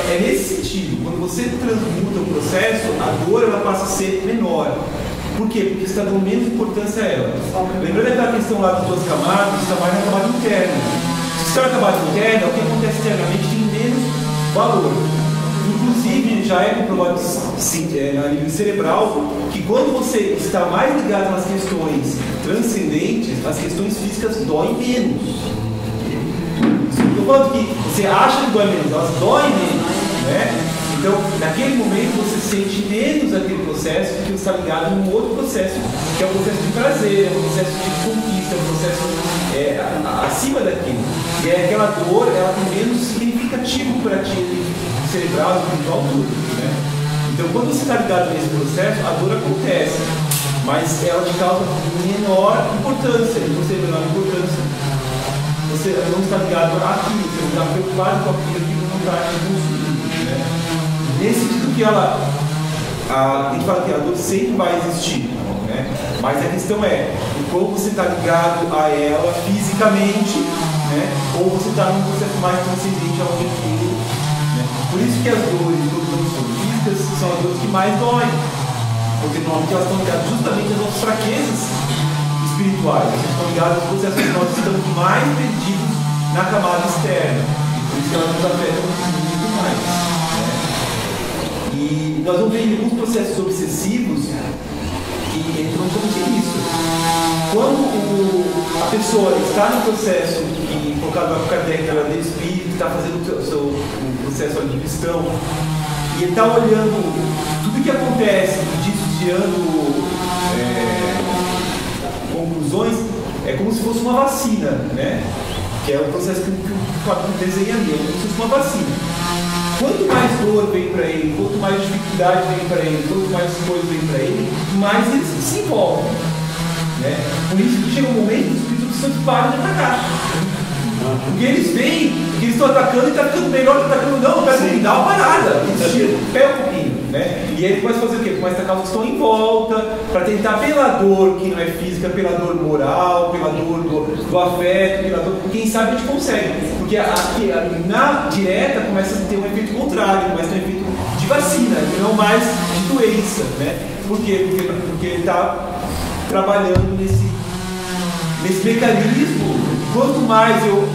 é nesse sentido, quando você transmuta o processo, a dor ela passa a ser menor. Por quê? Porque você está dando menos importância a ela. Lembrando daquela questão lá das duas camadas, você está mais na camada interna. Se você está na camada interna, o que acontece internamente tem menos valor. Inclusive, já é comprovado na nível cerebral que quando você está mais ligado nas questões transcendentes, as questões físicas doem menos. Estou falando que você acha que dói menos, elas doem menos, né? Então, naquele momento, você sente menos aquele processo porque você está ligado num outro processo, que é o processo de prazer, é o processo de conquista, é o processo acima daquilo. E aquela dor, ela tem menos significativo para ti, cerebral, espiritual, tudo, né? Então, quando você está ligado nesse processo, a dor acontece, mas ela te causa menor importância, e você menor importância. Você não está ligado àquilo, você não está preocupado com aquilo que não está te consumindo, né? Nesse sentido que a gente fala que a dor sempre vai existir, né? Mas a questão é como você está ligado a ela fisicamente, né? Ou você está num processo mais transcendente ao aquilo. Por isso que as dores, quando não são físicas, são as dores que mais doem. Porque normalmente elas estão ligadas justamente às nossas fraquezas espirituais. Elas estão ligadas aos processos que nós estamos mais perdidos na camada externa. E por isso que elas nos afetam muito mais. Né? E nós vamos ver alguns processos obsessivos que entram justamente nisso. Quando a pessoa está no processo que, colocado na Kardec, ela é espírito, está fazendo o seu processo ali de cristão, e ele está olhando tudo que acontece, dissociando conclusões, é como se fosse uma vacina, né? Que é o processo que o desenha ali, é como se fosse uma vacina. quanto mais dor vem para ele, quanto mais dificuldade vem para ele, quanto mais coisas vem para ele, mais ele se envolve. Né? Por isso que chega um momento que os Espíritos Santos param de atacar. Porque eles veem que eles estão atacando e está ficando melhor que atacando. Não, me dá uma parada. Eles tiram o pé um pouquinho. Né? E aí ele começa a fazer o quê? Começa a atacar os que estão em volta, para tentar pela dor que não é física, pela dor moral, pela dor do afeto, pela dor. Quem sabe a gente consegue. Porque na direta começa a ter um efeito contrário, começa a ter um efeito de vacina, e não mais de doença. Né? Por quê? Porque ele está trabalhando nesse mecanismo. Quanto mais eu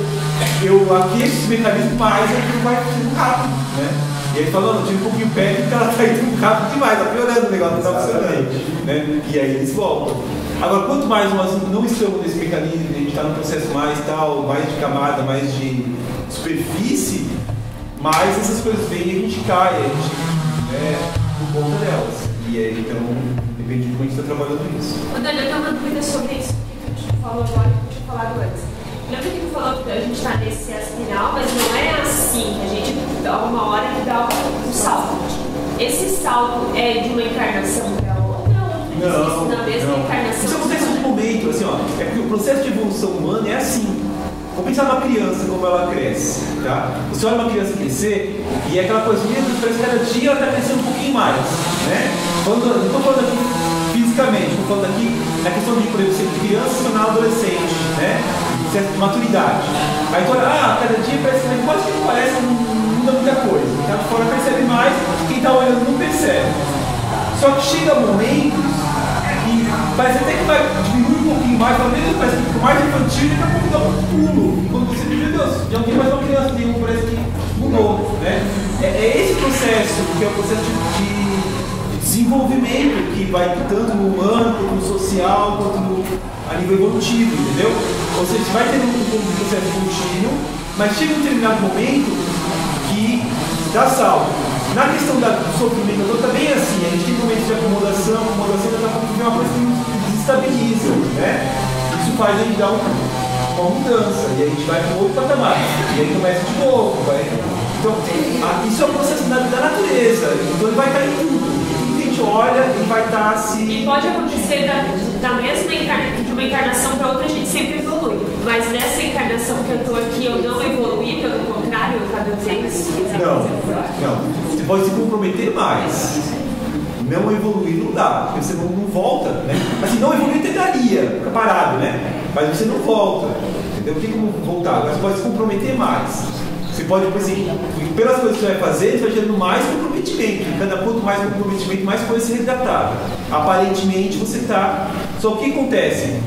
aqueço esse mecanismo, mais aquilo vai sendo rápido. Né? E ele falou, tira um pouquinho o pé porque ela está indo rápido demais, está piorando o negócio, não está funcionando. Né? E aí eles voltam. Agora, quanto mais nós não estamos nesse mecanismo, a gente está num processo mais de camada, mais de superfície, mais essas coisas vêm e a gente cai, a gente por conta delas. E aí, então, depende de como a gente está trabalhando isso. Dani, eu tenho uma dúvida sobre isso que tu falou agora e que eu tinha falado antes. Lembra que tu falou que a gente está nesse aspiral, mas não é assim, a gente dá uma hora que dá um salto. Esse salto é de uma encarnação para outra ou existe na mesma encarnação? Isso acontece em um momento, assim, ó, é porque o processo de evolução humana é assim. Vamos pensar numa criança, como ela cresce, tá? Você olha uma criança crescer e é aquela coisa, parece que cada dia ela está crescendo um pouquinho mais, né? Não estou falando aqui fisicamente, estou falando aqui na questão de, por exemplo, ser criança se tornar adolescente, né? Certa maturidade. Aí tu olha, cada dia parece que quase que não parece, não muda muita coisa. Quem está de fora percebe mais, quem está olhando não percebe. Só que chega momentos que parece até que vai diminuir um pouquinho mais, talvez parece que ficou mais infantil e daqui a pouco dá um pulo. E quando você diz, meu Deus, já não tem mais uma criança nenhuma, parece que mudou. Né? É esse processo, que é o processo de desenvolvimento que vai tanto no humano, quanto no social, quanto a nível evolutivo, entendeu? Ou seja, você vai ter um processo contínuo, mas chega um determinado momento que dá salto. Na questão do sofrimento também é assim, a gente tem momentos de acomodação daqui a pouco vem uma coisa que desestabiliza, né? Isso faz a gente dar uma mudança, e aí a gente vai para um outro patamar, e aí começa de novo. Então, isso é um processo da natureza, então ele vai cair em tudo. Olha e vai estar se... E pode acontecer da mesma de uma encarnação para outra, a gente sempre evolui. Mas nessa encarnação que eu estou aqui, eu não evoluí, pelo contrário, eu cada vez... Não. Você pode se comprometer mais. Não evoluir não dá, porque você não volta, né? Assim, não evoluir até daria, fica parado, né? Mas você não volta, entendeu? Não tem como voltar, mas você pode se comprometer mais. Você pode, tipo assim, pelas coisas que você vai fazer, você vai gerando mais comprometimento. Cada quanto mais comprometimento, mais coisa ser resgatada. Aparentemente você está. Só que o que acontece?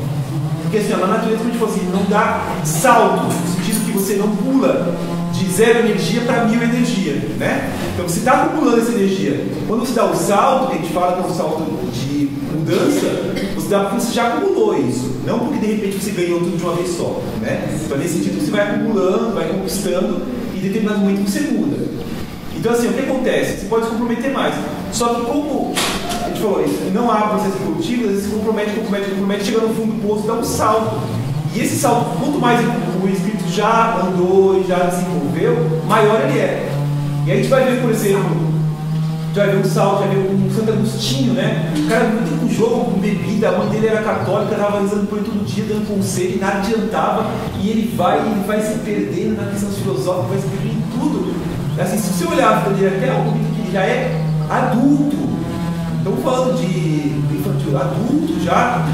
Porque assim, na natureza, como a gente falou assim, não dá salto, no sentido que você não pula de 0 energia para 1000 energia, né? Então você está acumulando essa energia. Quando você dá o salto, que a gente fala que é um salto de mudança, você dá porque você já acumulou isso. Não porque de repente você ganhou tudo de uma vez só, né? Então nesse sentido você vai acumulando, vai conquistando. Em determinado momento você muda. Então assim, o que acontece? Você pode se comprometer mais. Só que como a gente falou isso, não há processo evolutivo, às vezes se compromete, chega no fundo do poço, dá um salto. E esse salto, quanto mais o espírito já andou e já desenvolveu, maior ele é. E aí a gente vai ver, por exemplo, já viu um salto, já viu um Santo Agostinho, né? O cara muito com jogo, com bebida, a mãe dele era católica, estava rezando por ele todo dia, dando conselho, e nada adiantava, e ele vai se perdendo na questão filosófica, vai se perdendo em tudo. Assim, se você olhar a vida dele até o momento que ele já é adulto, estamos falando de infantil, adulto já,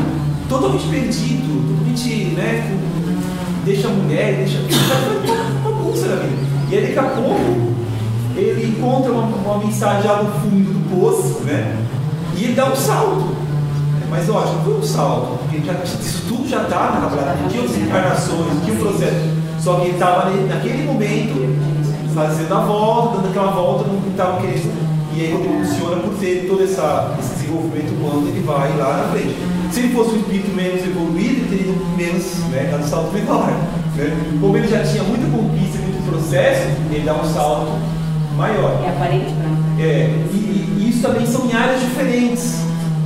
totalmente perdido, totalmente, né? Deixa a mulher, deixa uma bagunça na vida. E aí daqui a pouco ele encontra uma mensagem lá no fundo do poço, né? E ele dá um salto. Mas eu acho que não foi um salto, porque isso tudo já estava trabalhado, tinha as encarnações, tinha o processo. Só que ele estava naquele momento fazendo a volta, dando aquela volta, não estava querendo. E aí quando ele funciona por ter todo esse desenvolvimento humano, ele vai lá na frente. Se ele fosse um espírito menos evoluído, ele teria menos, né, dado um salto menor. Né? Como ele já tinha muita conquista, muito processo, ele dá um salto maior. É aparente pra mim. E isso também são em áreas diferentes.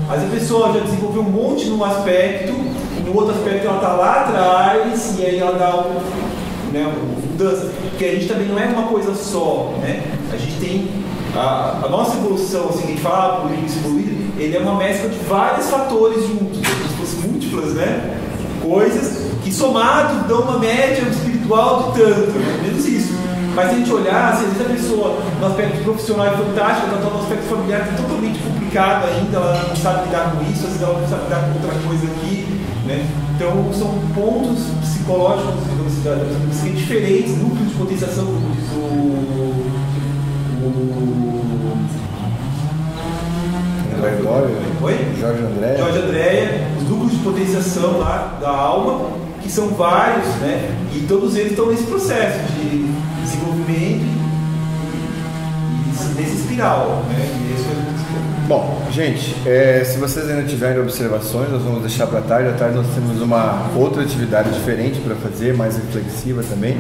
Às vezes a pessoa já desenvolveu um monte num aspecto, e no outro aspecto ela está lá atrás, e aí ela dá uma mudança. Porque a gente também não é uma coisa só, né? A gente tem a nossa evolução, assim, que a gente fala, o índice evoluído, ele é uma mescla de vários fatores juntos, como se fossem múltiplas, né? Coisas que somados dão uma média espiritual de tanto, né? Menos isso. Mas se a gente olhar, às vezes a pessoa no aspecto profissional é fantástica, ela está no aspecto familiar que é totalmente complicado ainda, ela não sabe lidar com isso, às vezes ela não sabe lidar com outra coisa aqui, né? Então são pontos psicológicos da velocidade que são diferentes, núcleos de potenciação Jorge Andréia, os núcleos de potenciação lá da alma, que são vários, né? E todos eles estão nesse processo de desenvolvimento e nesse espiral, né? Bom, gente, se vocês ainda tiverem observações, nós vamos deixar para tarde. À tarde nós temos uma outra atividade diferente para fazer, mais reflexiva também.